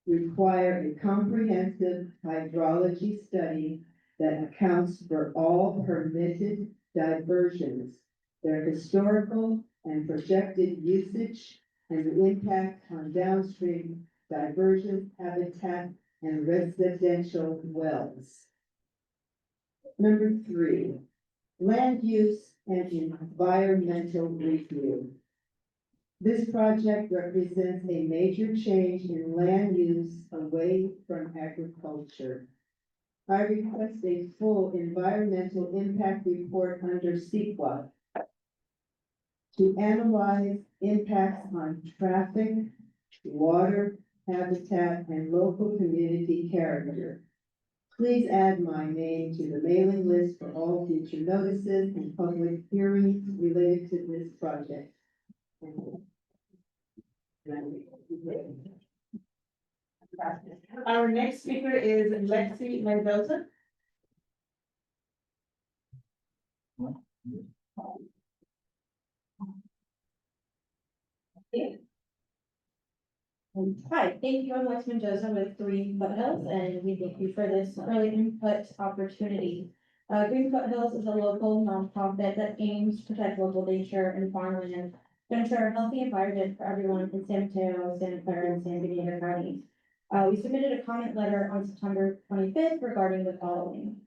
require a comprehensive hydrology study that accounts for all permitted diversions, their historical and projected usage, and the impact on downstream diversion habitat and residential wells. Number 3, land use and environmental review. This project represents a major change in land use away from agriculture. I request a full environmental impact report under CEQA to analyze impacts on traffic, water, habitat, and local community character. Please add my name to the mailing list for all future notices and public hearings related to this project. Our next speaker is Lexi Mendoza. Hi, thank you. I'm Lex Mendoza with Green Foothills, and we thank you for this early input opportunity. Green Foothills is a local nonprofit that aims to protect local nature and farmland to ensure a healthy environment for everyone in San Mateo, Santa Clara, and San Diego counties. We submitted a comment letter on September 25th regarding the following.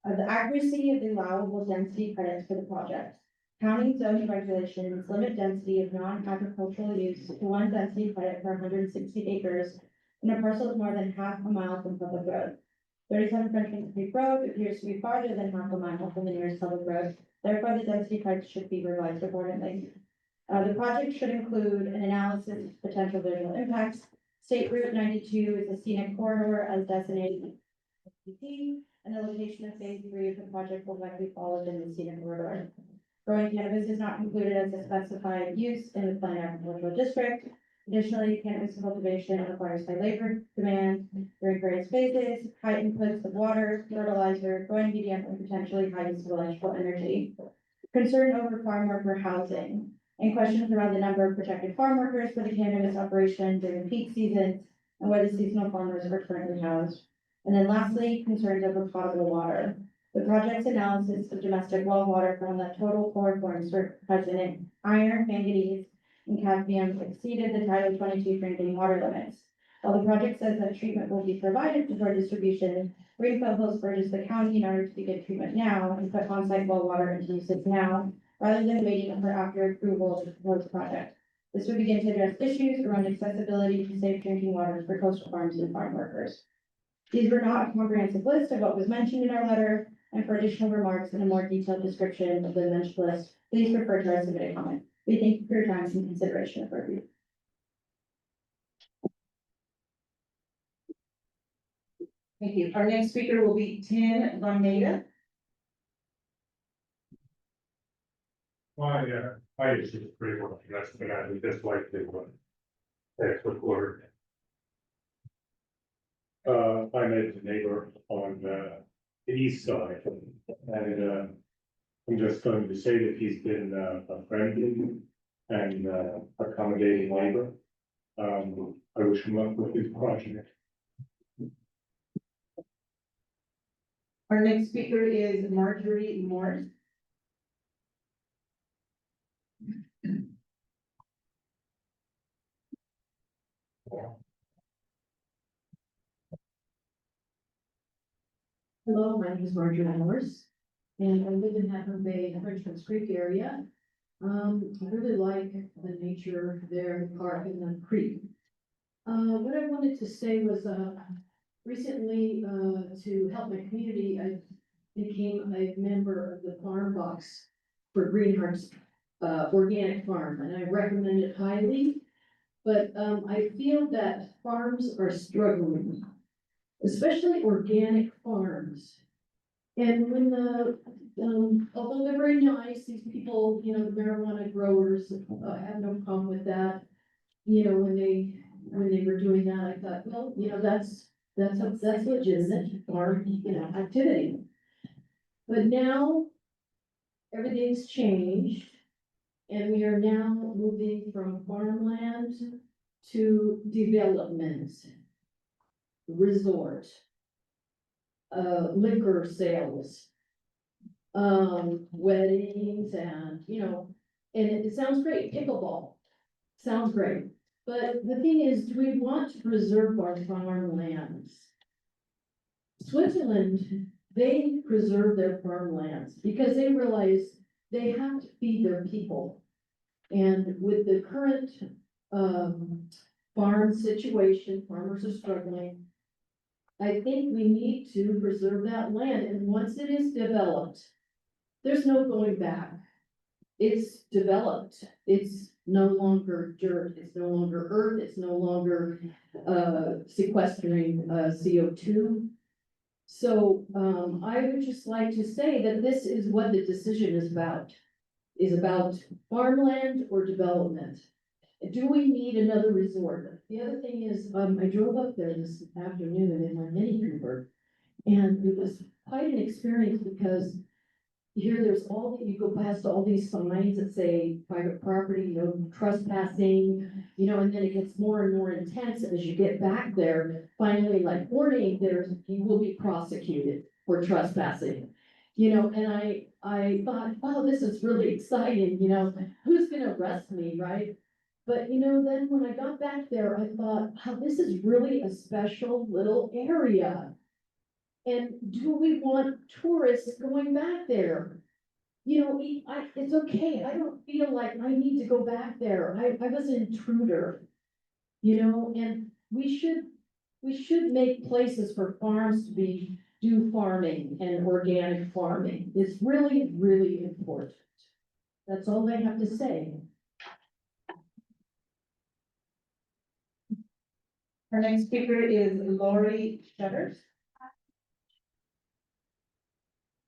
The accuracy of the allowable density credits for the project. County zoning regulations limit density of non-agricultural use to 1 density credit per 160 acres in a parcel more than half a mile from public road. 37 Frenchman's Creek Road appears to be farther than half a mile from the nearest public road. Therefore, the density credits should be revised accordingly. The project should include an analysis of potential visual impacts. State Route 92 is a scenic corridor as designated and the location of phase 3 of the project will likely fall within the scenic corridor. Growing cannabis is not included as a specified use in the planned agricultural district. Additionally, cannabis cultivation requires high labor demand during various phases, high inputs of water, fertilizer, growing medium, and potentially high use of electrical energy. Concern over farm worker housing and questions around the number of projected farm workers for the cannabis operation during peak seasons and where the seasonal farmers are currently housed. And then lastly, concerns over potable water. The project's analysis of domestic well water found that total chloroforms were present in iron, manganese, and cadmium exceeded the Title 22 drinking water limits. While the project says that treatment will be provided for distribution, Greenfield Hills urges the county in order to begin treatment now and put on-site well water into usage now, rather than waiting for after approval of the proposed project. This would begin to address issues around accessibility to safe drinking water for coastal farms and farm workers. These were not a comprehensive list of what was mentioned in our letter, and for additional remarks and a more detailed description of the mentioned list, please refer to our submitted comment. We thank you for your time and consideration of our review. Thank you. Our next speaker will be Tim Van Maida. I used to pretty well, that's the guy who just like to, that's what word. I met a neighbor on, the east side, and, I'm just going to say that he's been, a friendly and, accommodating neighbor. I wish him luck with his project. Our next speaker is Marjorie Morris. Hello, my name is Marjorie Morris, and I live in Half Moon Bay, Frenchman's Creek area. I really like the nature there, the park and the creek. What I wanted to say was, recently, to help my community, I became a member of the Farm Box for Greenheart's, organic farm, and I recommend it highly. But, I feel that farms are struggling, especially organic farms. And when although they're very nice, these people, you know, the marijuana growers, have no problem with that. You know, when they were doing that, I thought, well, you know, that's legitimate farm, you know, activity. But now everything's changed, and we are now moving from farmland to development, resort, liquor sales, weddings, and, you know, and it sounds great, pickleball, sounds great. But the thing is, do we want to preserve our farmlands? Switzerland, they preserve their farmlands because they realize they have to feed their people. And with the current, farm situation, farmers are struggling. I think we need to preserve that land, and once it is developed, there's no going back. It's developed, it's no longer dirt, it's no longer earth, it's no longer, sequestering, CO2. So, I would just like to say that this is what the decision is about farmland or development. Do we need another resort? The other thing is, I drove up there this afternoon in my Mini Cooper, and it was quite an experience because here there's you go past all these signs that say private property, no trespassing, you know, and then it gets more and more intense, and as you get back there, finally, like, warning, you will be prosecuted for trespassing. You know, and I thought, wow, this is really exciting, you know, who's gonna arrest me, right? But, you know, then when I got back there, I thought, wow, this is really a special little area. And do we want tourists going back there? You know, it's okay, I don't feel like I need to go back there, I was an intruder. You know, and we should make places for farms to do farming and organic farming. It's really, really important. That's all I have to say. Our next speaker is Lori Shutters.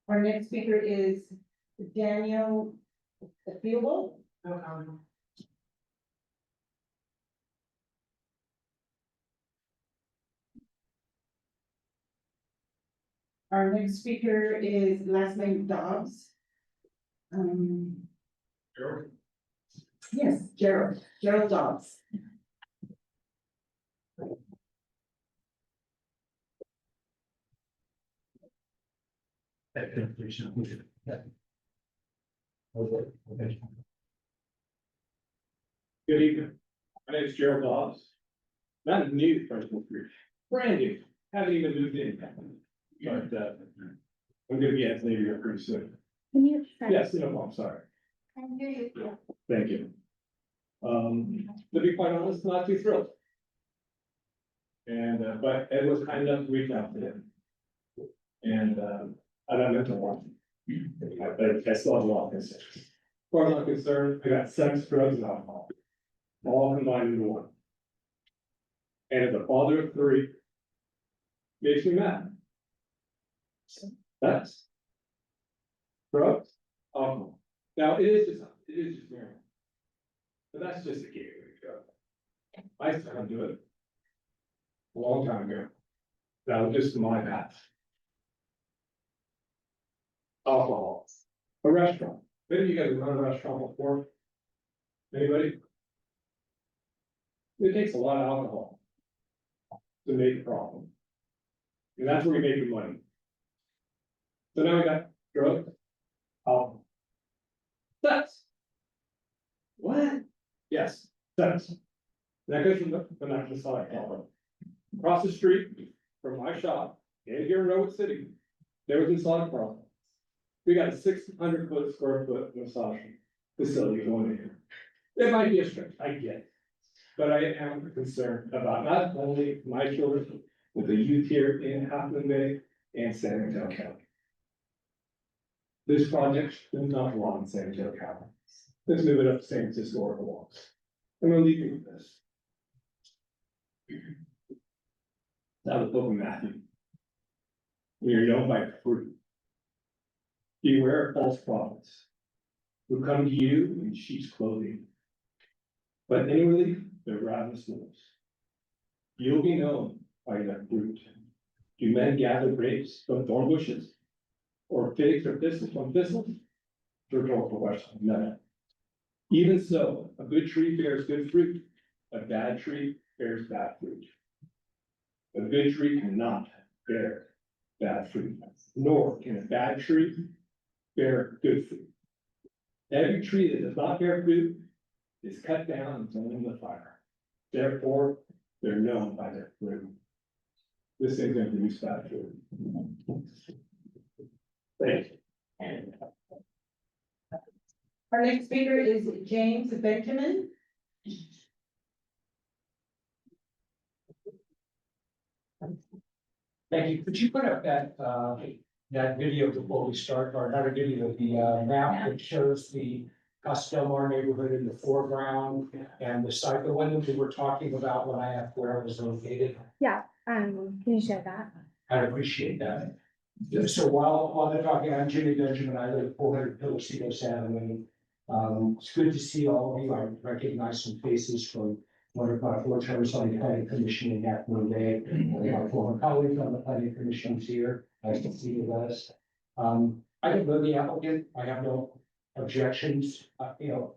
Our next speaker is Daniel Fielbo. Our next speaker is last name Dobbs. Gerald? Yes, Gerald Dobbs. Good evening. My name is Gerald Dobbs. Not new to Fresno Creek, brand new, haven't even moved in. But, I'm gonna be at Navy here pretty soon. Can you? Yes, no, I'm sorry. I hear you. Thank you. To be quite honest, not too thrilled. And, but Ed was kind enough to reach out to him. And, I don't know what. I still have a lot of concerns. As far as I'm concerned, I got sex, drugs, and alcohol. All combined into one. And as a father of three, makes me mad. That's drugs, alcohol. Now, it is just marijuana. But that's just a gateway drug. I used to do it a long time ago. That was just my path. Alcohol, a restaurant. Maybe you guys run a restaurant before? Anybody? It takes a lot of alcohol to make a problem. And that's where we make your money. So now we got drugs, alcohol. Sex. What? Yes, sex. That goes from the national side. Across the street from my shop, in here in Redwood City, there was a massage problem. We got a 600-square-foot massage facility going in here. It might be a stretch, I get it. But I am concerned about not only my children, but the youth here in Half Moon Bay and San Mateo County. This project does not belong in San Mateo County. Let's move it up to San Francisco or belongs. I'm gonna leave you with this. Now the book of Matthew. We are known by fruit. Beware of false prophets who come to you in sheep's clothing, but inwardly they're ravenous wolves. You'll be known by their fruit. Do men gather grapes from thorn bushes, or figs or thistles from thistles? Rhetorical question. No. Even so, a good tree bears good fruit. A bad tree bears bad fruit. A good tree cannot bear bad fruit, nor can a bad tree bear good fruit. Every tree that does not bear fruit is cut down and thrown in the fire. Therefore, they're known by their fruit. This thing's going to produce bad fruit. Thank you. Our next speaker is James Benjamin. Thank you. Could you put up that video before we start, or another video, the map that shows the Castelmar neighborhood in the foreground and the site, the one that we were talking about when I asked where it was located? Yeah, can you share that? I appreciate that. So while they're talking, I'm Jimmy Benjamin. I live at 400 Pilositos Avenue. It's good to see all of you. I recognize some faces from one of my 4 terms on the planning commission in Half Moon Bay. My former colleagues on the planning commission is here. Nice to see you guys. I don't know the applicant. I have no objections.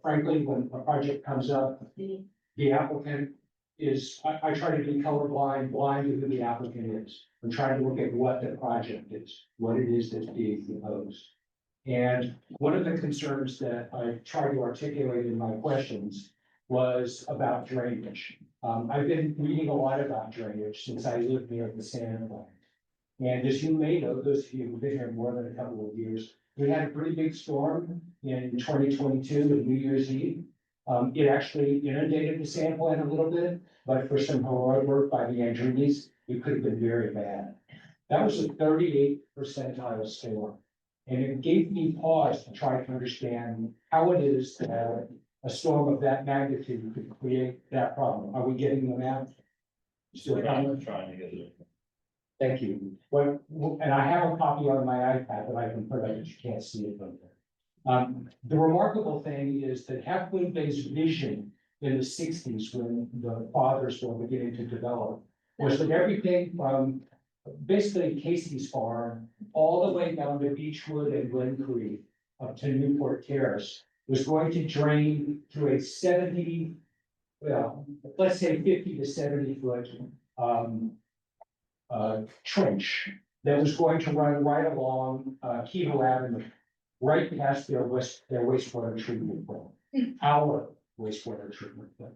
Frankly, when a project comes up, the applicant is, I try to be colorblind, blind to who the applicant is. I'm trying to look at what the project is, what it is that's being proposed. And one of the concerns that I tried to articulate in my questions was about drainage. I've been reading a lot about drainage since I lived near the sand plant. And as you may know, those of you who've been here more than a couple of years, we had a pretty big storm in 2022 and New Year's Eve. It actually inundated the sand plant a little bit, but for some heroic work by the Andrews, it could have been very bad. That was a 38th percentile storm. And it gave me pause to try to understand how it is that a storm of that magnitude could create that problem. Are we getting them out? Still I'm trying to get it. Thank you. Well, and I have a copy on my iPad that I can put up, but you can't see it from there. The remarkable thing is that Half Moon Bay's vision in the 60s, when the fathers were beginning to develop, was that everything from basically Casey's farm all the way down to Beechwood and Glen Creek up to Newport Terrace was going to drain through a 70, well, let's say 50 to 70 foot trench that was going to run right along, Kehoe Avenue, right past their wastewater treatment plant, our wastewater treatment plant.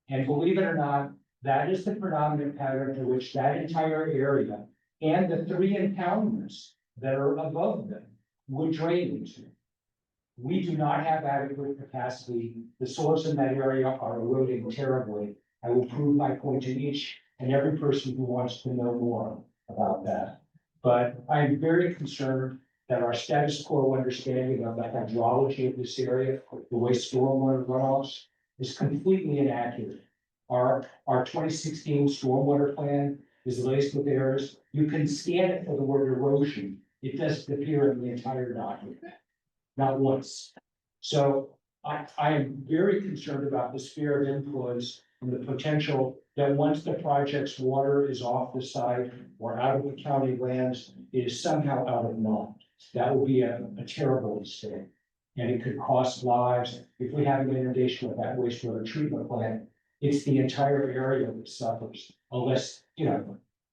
And believe it or not, that is the predominant pattern to which that entire area and the three impoundments that are above them would drain into. We do not have adequate capacity. The soils in that area are eroding terribly. I will prove my point to each and every person who wants to know more about that. But I'm very concerned that our status quo understanding of the hydrology of this area, the way stormwater runoffs, is completely inaccurate. Our 2016 stormwater plan is laced with errors. You can scan it for the word erosion. It doesn't appear in the entire document, not once. So I am very concerned about the sphere of influence and the potential that once the project's water is off the site or out of the county lands, it is somehow out of mind. That would be a terrible mistake. And it could cost lives. If we have an inundation with that wastewater treatment plant, it's the entire area that suffers, unless,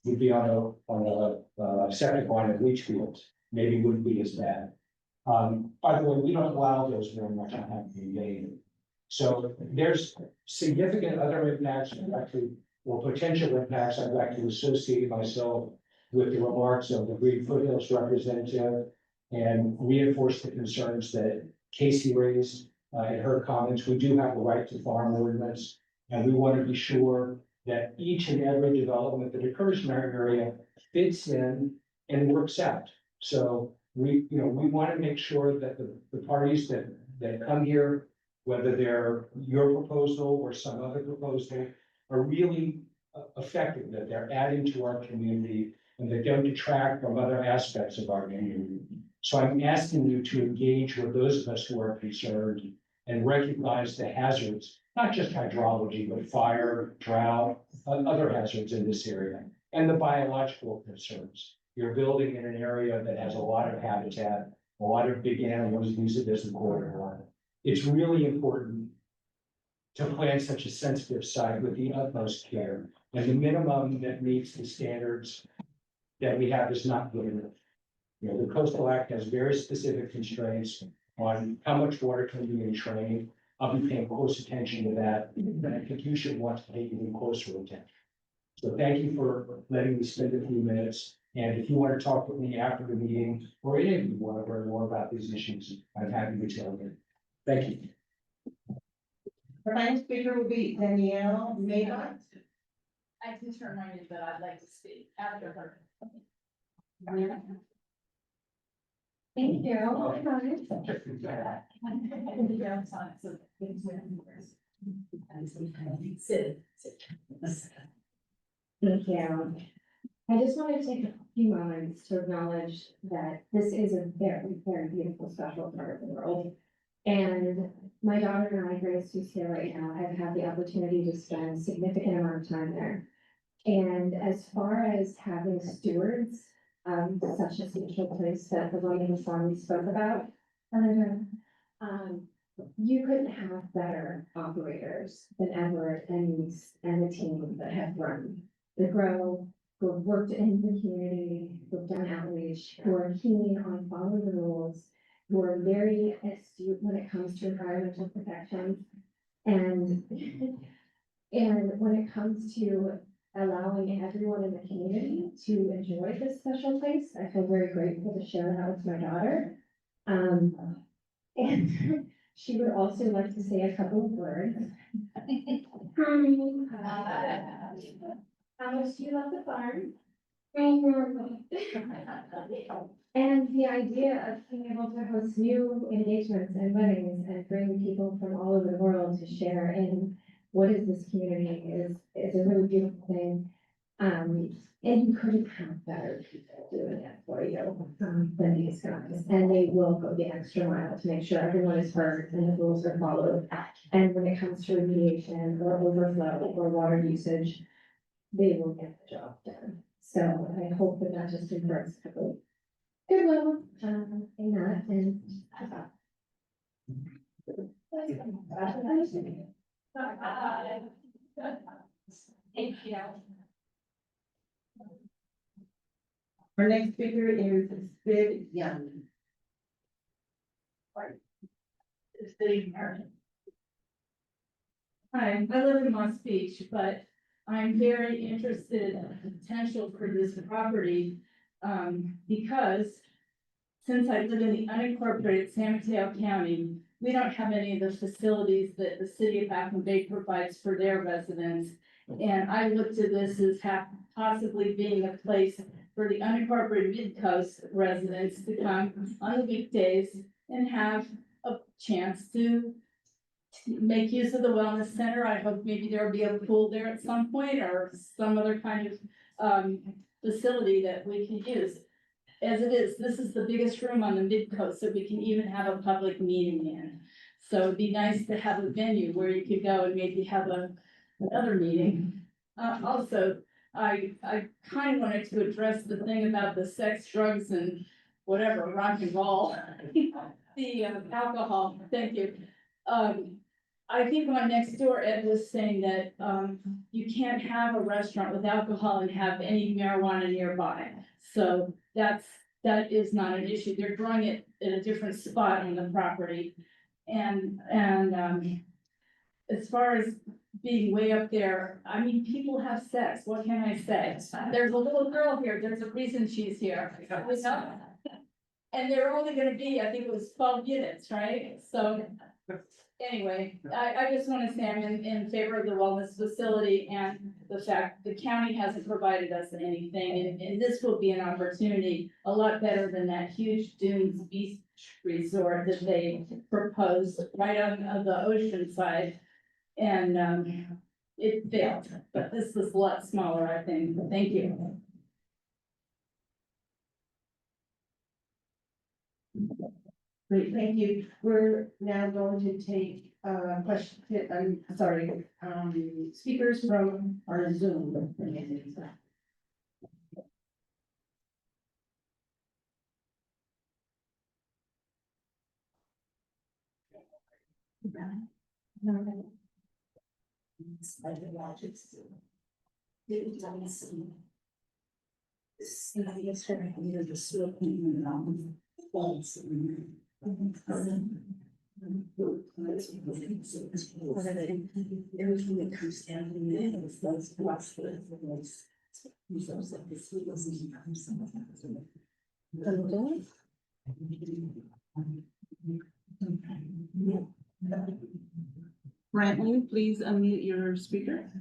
we'd be on a septic line at leach fields, maybe wouldn't be as bad. By the way, we don't allow those very much on Hampton Bay. So there's significant other impacts, actually, or potential impacts I'd like to associate myself with the remarks of the Green Foothills representative and reinforce the concerns that Casey raised in her comments. We do have a right to farm ordinance, and we want to be sure that each and every development that occurs in our area fits in and works out. So we want to make sure that the parties that come here, whether they're your proposal or some other proposal, are really effective, that they're adding to our community and they don't detract from other aspects of our community. So I'm asking you to engage with those of us who are concerned and recognize the hazards, not just hydrology, but fire, drought, other hazards in this area, and the biological concerns. You're building in an area that has a lot of habitat, a lot of big animals use it as a corridor. It's really important to plan such a sensitive site with the utmost care, and the minimum that meets the standards that we have is not good enough. The Coastal Act has very specific constraints on how much water can be entrained. I'll be paying close attention to that, and I think you should want to pay even closer attention. So thank you for letting me spend a few minutes. And if you want to talk with me after the meeting, or any of you want to learn more about these issues, I'm happy to tell you. Thank you. Our final speaker will be Danielle Maybach. I just reminded that I'd like to speak after her. Thank you. Thank you. I just wanted to take a few moments to acknowledge that this is a very, very beautiful, special part of the world. And my daughter and I, Grace, who's here right now, have had the opportunity to spend a significant amount of time there. And as far as having stewards, such a special place that the woman in the song spoke about, you couldn't have better operators than Everett and the team that have run the Grow, who have worked in the community, who have done outreach, who are keen on following the rules, who are very astute when it comes to environmental protection. And when it comes to allowing everyone in the community to enjoy this special place, I feel very grateful to share that with my daughter. And she would also like to say a couple of words. How much do you love the farm? And the idea of being able to host new engagements and weddings and bring people from all over the world to share in what is this community is a really beautiful thing. And you couldn't have better people doing it for you than these guys. And they will go the extra mile to make sure everyone is heard and the rules are followed. And when it comes to remediation or overflow or water usage, they will get the job done. So I hope that that just imparts goodwill in that and. Thank you. Our next speaker is Sid Young. Hi, I live in Moss Beach, but I'm very interested in the potential for this property. Because since I live in the unincorporated San Mateo County, we don't have any of the facilities that the city of Half Moon Bay provides for their residents. And I looked at this as possibly being a place for the unincorporated mid-coast residents to come on the weekdays and have a chance to make use of the wellness center. I hope maybe there will be a pool there at some point or some other kind of facility that we can use. As it is, this is the biggest room on the mid-coast that we can even have a public meeting in. So it'd be nice to have a venue where you could go and maybe have another meeting. Also, I kind of wanted to address the thing about the sex, drugs, and whatever, rock and roll. The alcohol, thank you. I think my next door Ed was saying that you can't have a restaurant with alcohol and have any marijuana nearby. So that is not an issue. They're growing it in a different spot on the property. And as far as being way up there, I mean, people have sex. What can I say? There's a little girl here. There's a reason she's here. And they're only gonna be, I think it was 12 units, right? So anyway, I just want to say I'm in favor of the wellness facility and the fact the county hasn't provided us anything. And this will be an opportunity, a lot better than that huge Dunes Beach Resort that they proposed right on the ocean side. And it failed, but this is a lot smaller, I think. Thank you. Great, thank you. We're now going to take speakers from our Zoom. Everything that comes down in there is those blocks that are Brantley, please unmute your speaker.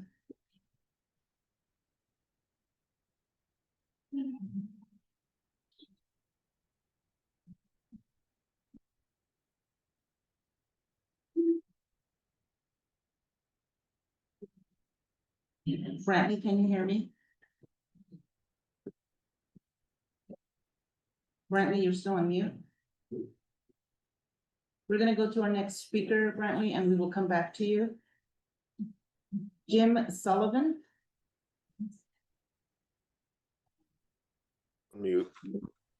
Brantley, can you hear me? Brantley, you're still on mute. We're gonna go to our next speaker, Brantley, and we will come back to you. Jim Sullivan. Mute.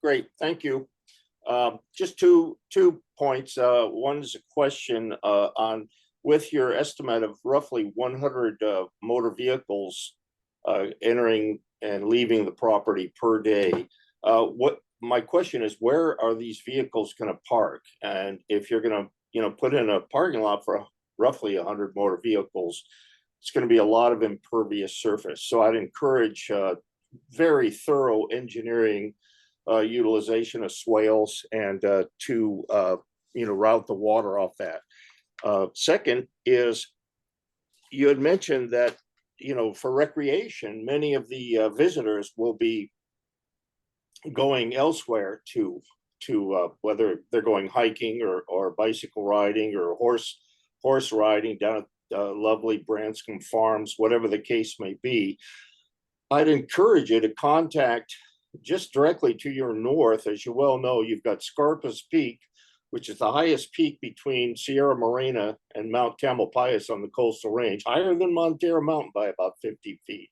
Great, thank you. Just two points. One is a question on with your estimate of roughly 100 motor vehicles entering and leaving the property per day. What my question is, where are these vehicles going to park? And if you're going to, put in a parking lot for roughly 100 motor vehicles, it's going to be a lot of impervious surface. So I'd encourage very thorough engineering, utilization of swales, and to route the water off that. Second is, you had mentioned that for recreation, many of the visitors will be going elsewhere to whether they're going hiking or bicycle riding or horse riding down at lovely Branscombe Farms, whatever the case may be. I'd encourage you to contact just directly to your north. As you well know, you've got Scarpa's Peak, which is the highest peak between Sierra Morena and Mount Tamalpais on the coastal range, higher than Montero Mountain by about 50 feet.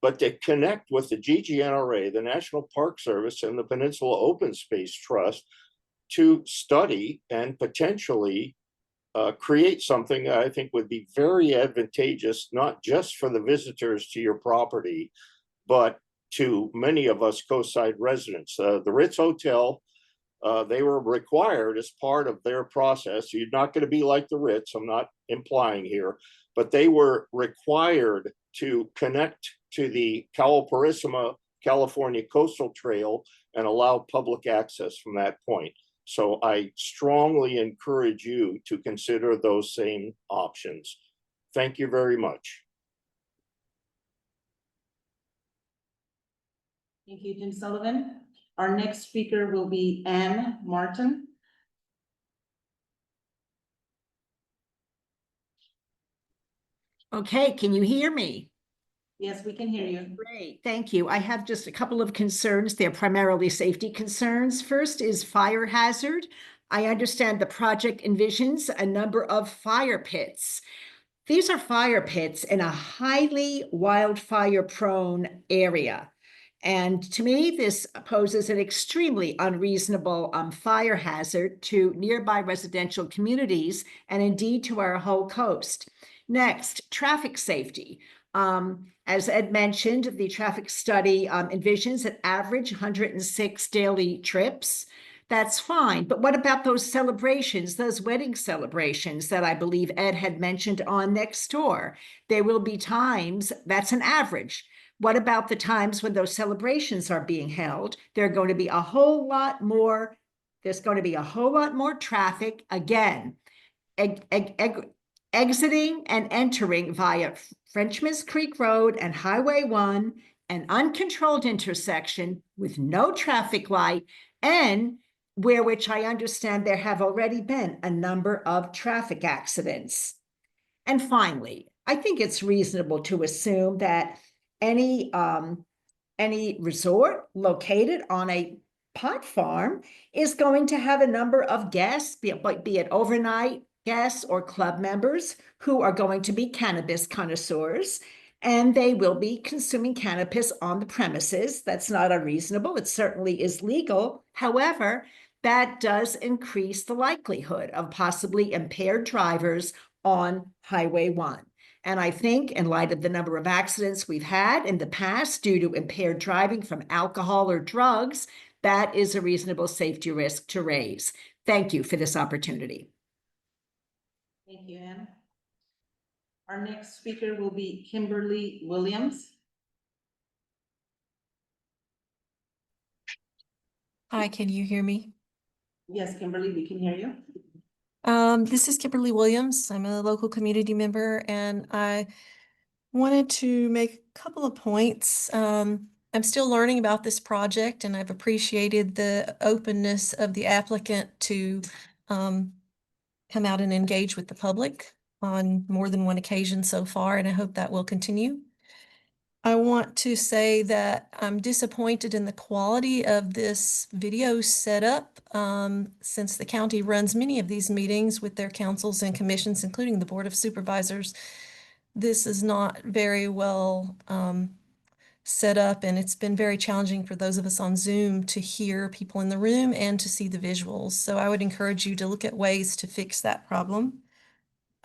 But to connect with the GGNRA, the National Park Service, and the Peninsula Open Space Trust to study and potentially create something that I think would be very advantageous, not just for the visitors to your property, but to many of us coastside residents. The Ritz Hotel, they were required as part of their process. You're not going to be like the Ritz, I'm not implying here, but they were required to connect to the Caliparissima California Coastal Trail and allow public access from that point. So I strongly encourage you to consider those same options. Thank you very much. Thank you, Jim Sullivan. Our next speaker will be Ann Martin. Okay, can you hear me? Yes, we can hear you. Great, thank you. I have just a couple of concerns. They're primarily safety concerns. First is fire hazard. I understand the project envisions a number of fire pits. These are fire pits in a highly wildfire-prone area. And to me, this poses an extremely unreasonable fire hazard to nearby residential communities and indeed to our whole coast. Next, traffic safety. As Ed mentioned, the traffic study envisions an average 106 daily trips. That's fine, but what about those celebrations, those wedding celebrations that I believe Ed had mentioned on next door? There will be times, that's an average. What about the times when those celebrations are being held? There's going to be a whole lot more traffic again, exiting and entering via Frenchman's Creek Road and Highway 1, an uncontrolled intersection with no traffic light, and which I understand there have already been a number of traffic accidents. And finally, I think it's reasonable to assume that any resort located on a pot farm is going to have a number of guests, be it overnight guests or club members who are going to be cannabis connoisseurs, and they will be consuming cannabis on the premises. That's not unreasonable. It certainly is legal. However, that does increase the likelihood of possibly impaired drivers on Highway 1. And I think in light of the number of accidents we've had in the past due to impaired driving from alcohol or drugs, that is a reasonable safety risk to raise. Thank you for this opportunity. Thank you, Ann. Our next speaker will be Kimberly Williams. Hi, can you hear me? Yes, Kimberly, we can hear you. This is Kimberly Williams. I'm a local community member and I wanted to make a couple of points. I'm still learning about this project and I've appreciated the openness of the applicant to come out and engage with the public on more than one occasion so far, and I hope that will continue. I want to say that I'm disappointed in the quality of this video setup, since the county runs many of these meetings with their councils and commissions, including the Board of Supervisors. This is not very well set up, and it's been very challenging for those of us on Zoom to hear people in the room and to see the visuals. So I would encourage you to look at ways to fix that problem.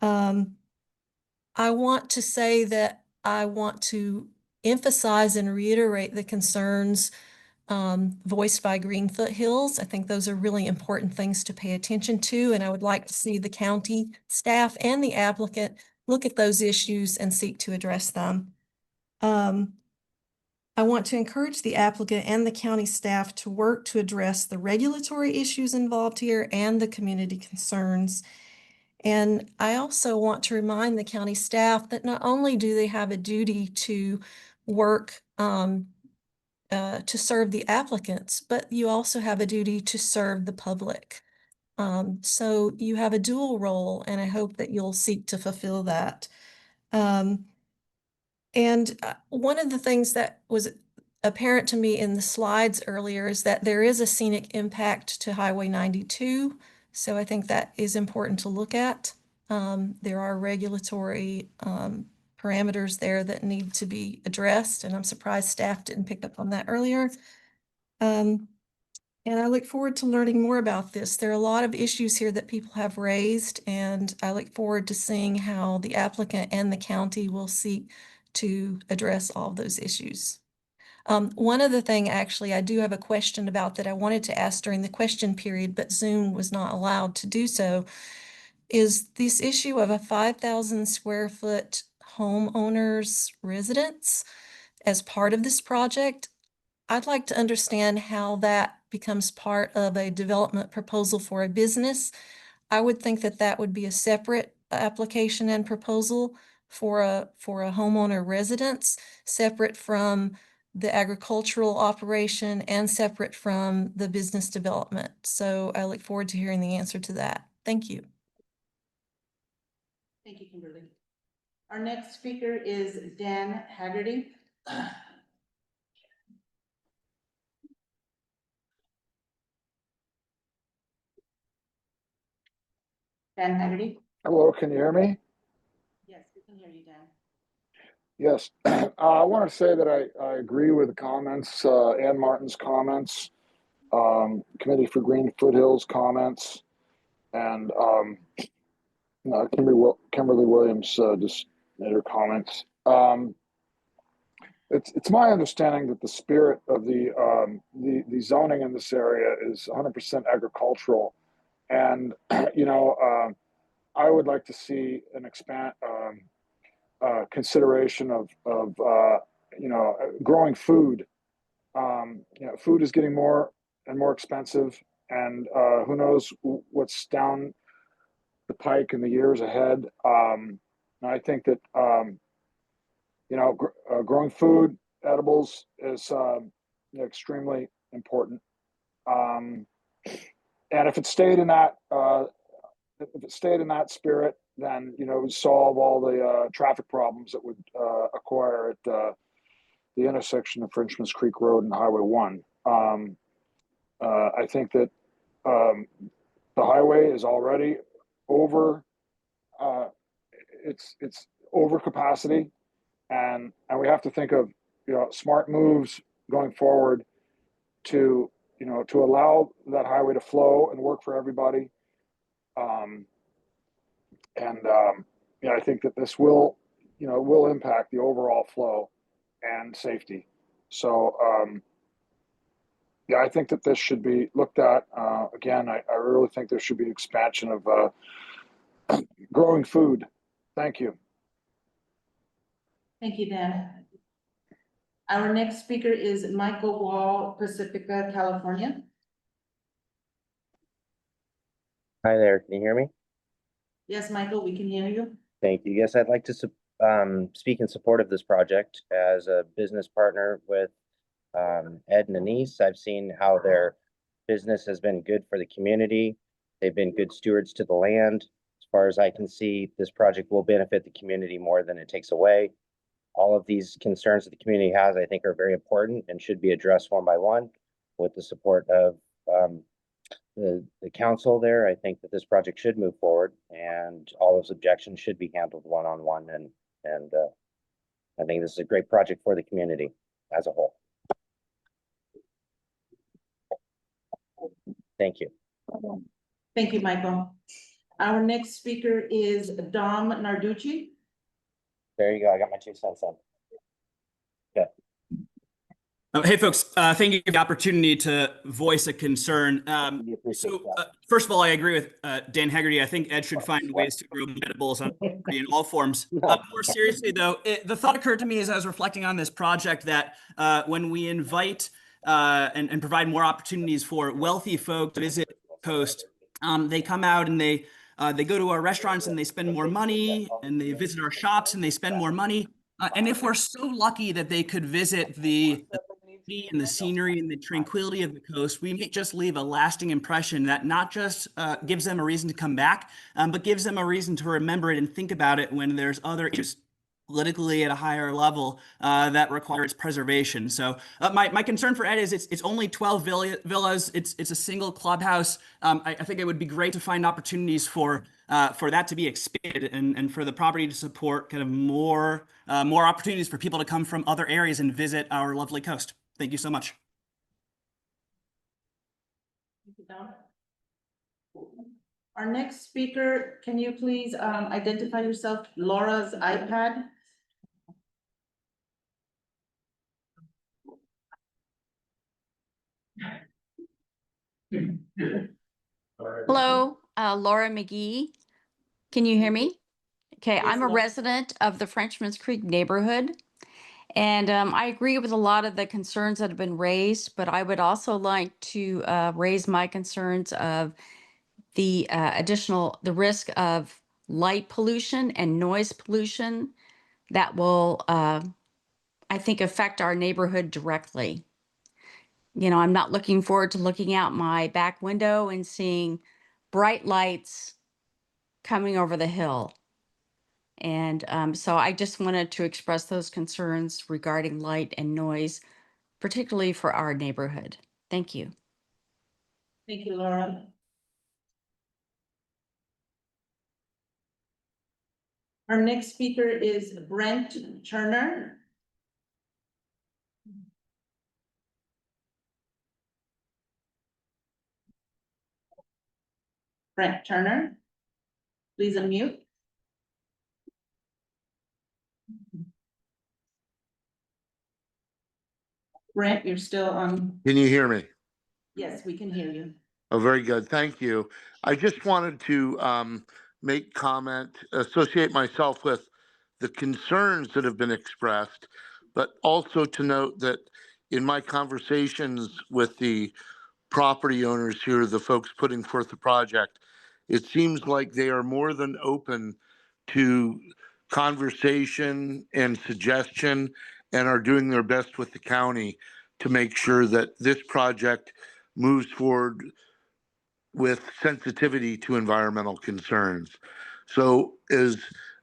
I want to say that I want to emphasize and reiterate the concerns voiced by Green Foothills. I think those are really important things to pay attention to, and I would like to see the county staff and the applicant look at those issues and seek to address them. I want to encourage the applicant and the county staff to work to address the regulatory issues involved here and the community concerns. And I also want to remind the county staff that not only do they have a duty to work to serve the applicants, but you also have a duty to serve the public. So you have a dual role, and I hope that you'll seek to fulfill that. And one of the things that was apparent to me in the slides earlier is that there is a scenic impact to Highway 92. So I think that is important to look at. There are regulatory parameters there that need to be addressed, and I'm surprised staff didn't pick up on that earlier. And I look forward to learning more about this. There are a lot of issues here that people have raised, and I look forward to seeing how the applicant and the county will seek to address all of those issues. One other thing, actually, I do have a question about that I wanted to ask during the question period, but Zoom was not allowed to do so, is this issue of a 5,000 square foot homeowner's residence as part of this project. I'd like to understand how that becomes part of a development proposal for a business. I would think that that would be a separate application and proposal for a homeowner residence, separate from the agricultural operation and separate from the business development. So I look forward to hearing the answer to that. Thank you. Thank you, Kimberly. Our next speaker is Dan Haggerty. Dan Haggerty? Hello, can you hear me? Yes, we can hear you, Dan. Yes. I want to say that I agree with the comments, Ann Martin's comments, Committee for Green Foothills comments, and Kimberly Williams just made her comments. It's my understanding that the spirit of the zoning in this area is 100% agricultural, and I would like to see an consideration of growing food. Food is getting more and more expensive, and who knows what's down the pike in the years ahead. I think that growing food, edibles is extremely important. And if it stayed in that spirit, then it would solve all the traffic problems that would acquire at the intersection of Frenchman's Creek Road and Highway 1. I think that the highway is already over it's over capacity, and we have to think of smart moves going forward to allow that highway to flow and work for everybody. I think that this will impact the overall flow and safety. So I think that this should be looked at. Again, I really think there should be expansion of growing food. Thank you. Thank you, Dan. Our next speaker is Michael Wall, Pacifica, California. Hi there, can you hear me? Yes, Michael, we can hear you. Thank you. Yes, I'd like to speak in support of this project as a business partner with Ed and Anise. I've seen how their business has been good for the community. They've been good stewards to the land. As far as I can see, this project will benefit the community more than it takes away. All of these concerns that the community has, I think, are very important and should be addressed one by one with the support of the council there. I think that this project should move forward and all those objections should be handled one-on-one. And I think this is a great project for the community as a whole. Thank you. Thank you, Michael. Our next speaker is Dom Narducci. There you go. I got my 2 cents in. Okay. Hey, folks, thank you for the opportunity to voice a concern. First of all, I agree with Dan Haggerty. I think Ed should find ways to grow edibles in all forms. More seriously, though, the thought occurred to me as I was reflecting on this project that when we invite and provide more opportunities for wealthy folk to visit the coast, they come out and they go to our restaurants and they spend more money, and they visit our shops and they spend more money. And if we're so lucky that they could visit the and the scenery and the tranquility of the coast, we may just leave a lasting impression that not just gives them a reason to come back, but gives them a reason to remember it and think about it when there's other issues politically at a higher level that require its preservation. So my concern for Ed is it's only 12 villas. It's a single clubhouse. I think it would be great to find opportunities for that to be expanded and for the property to support kind of more opportunities for people to come from other areas and visit our lovely coast. Thank you so much. Thank you, Don. Our next speaker, can you please identify yourself? Laura's iPad. Hello, Laura McGee. Can you hear me? Okay, I'm a Laura. resident of the Frenchman's Creek neighborhood. And I agree with a lot of the concerns that have been raised, but I would also like to raise my concerns of the the risk of light pollution and noise pollution that will, I think, affect our neighborhood directly. You know, I'm not looking forward to looking out my back window and seeing bright lights coming over the hill. And so I just wanted to express those concerns regarding light and noise, particularly for our neighborhood. Thank you. Thank you, Laura. Our next speaker is Brent Turner. Brent Turner, please unmute. Brent, you're still on. Can you hear me? Yes, we can hear you. Oh, very good. Thank you. I just wanted to make comment, associate myself with the concerns that have been expressed, but also to note that in my conversations with the property owners here, the folks putting forth the project, it seems like they are more than open to conversation and suggestion and are doing their best with the county to make sure that this project moves forward with sensitivity to environmental concerns. So as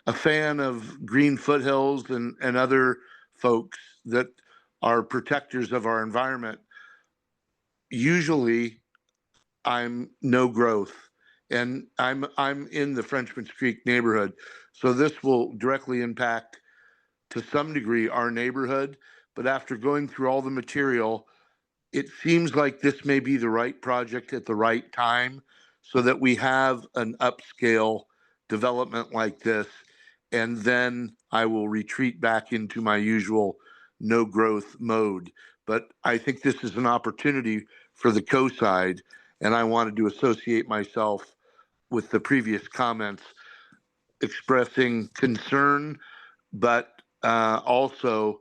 a fan of green foothills and other folks that are protectors of our environment, usually I'm no growth. And I'm in the Frenchman's Creek neighborhood. So this will directly impact to some degree our neighborhood. But after going through all the material, it seems like this may be the right project at the right time so that we have an upscale development like this. And then I will retreat back into my usual no growth mode. But I think this is an opportunity for the co-side, and I wanted to associate myself with the previous comments expressing concern, but also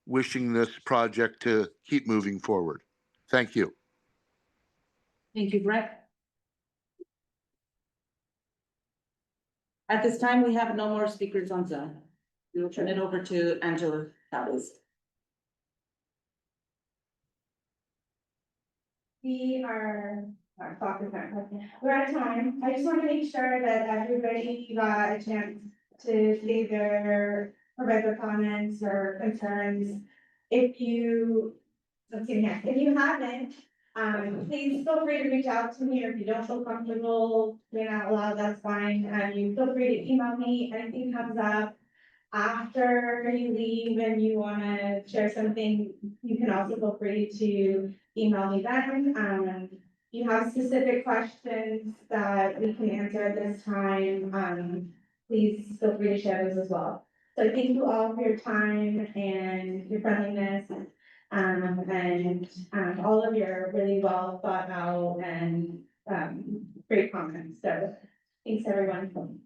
wishing this project to keep moving forward. Thank you. Thank you, Brett. At this time, we have no more speakers on Zoom. We will turn it over to Angela Chavez. Our clock is not clicking. We're out of time. I just want to make sure that everybody got a chance to say provide their comments or concerns. If you, let's see here, if you haven't, please feel free to reach out to me, or if you don't feel comfortable being out loud, that's fine. You feel free to email me, anything comes up after you leave and you wanna share something, you can also feel free to email me then. You have specific questions that we can answer at this time, please feel free to share those as well. So thank you all for your time and your friendliness, and all of your really well thought out and great comments. So thanks everyone.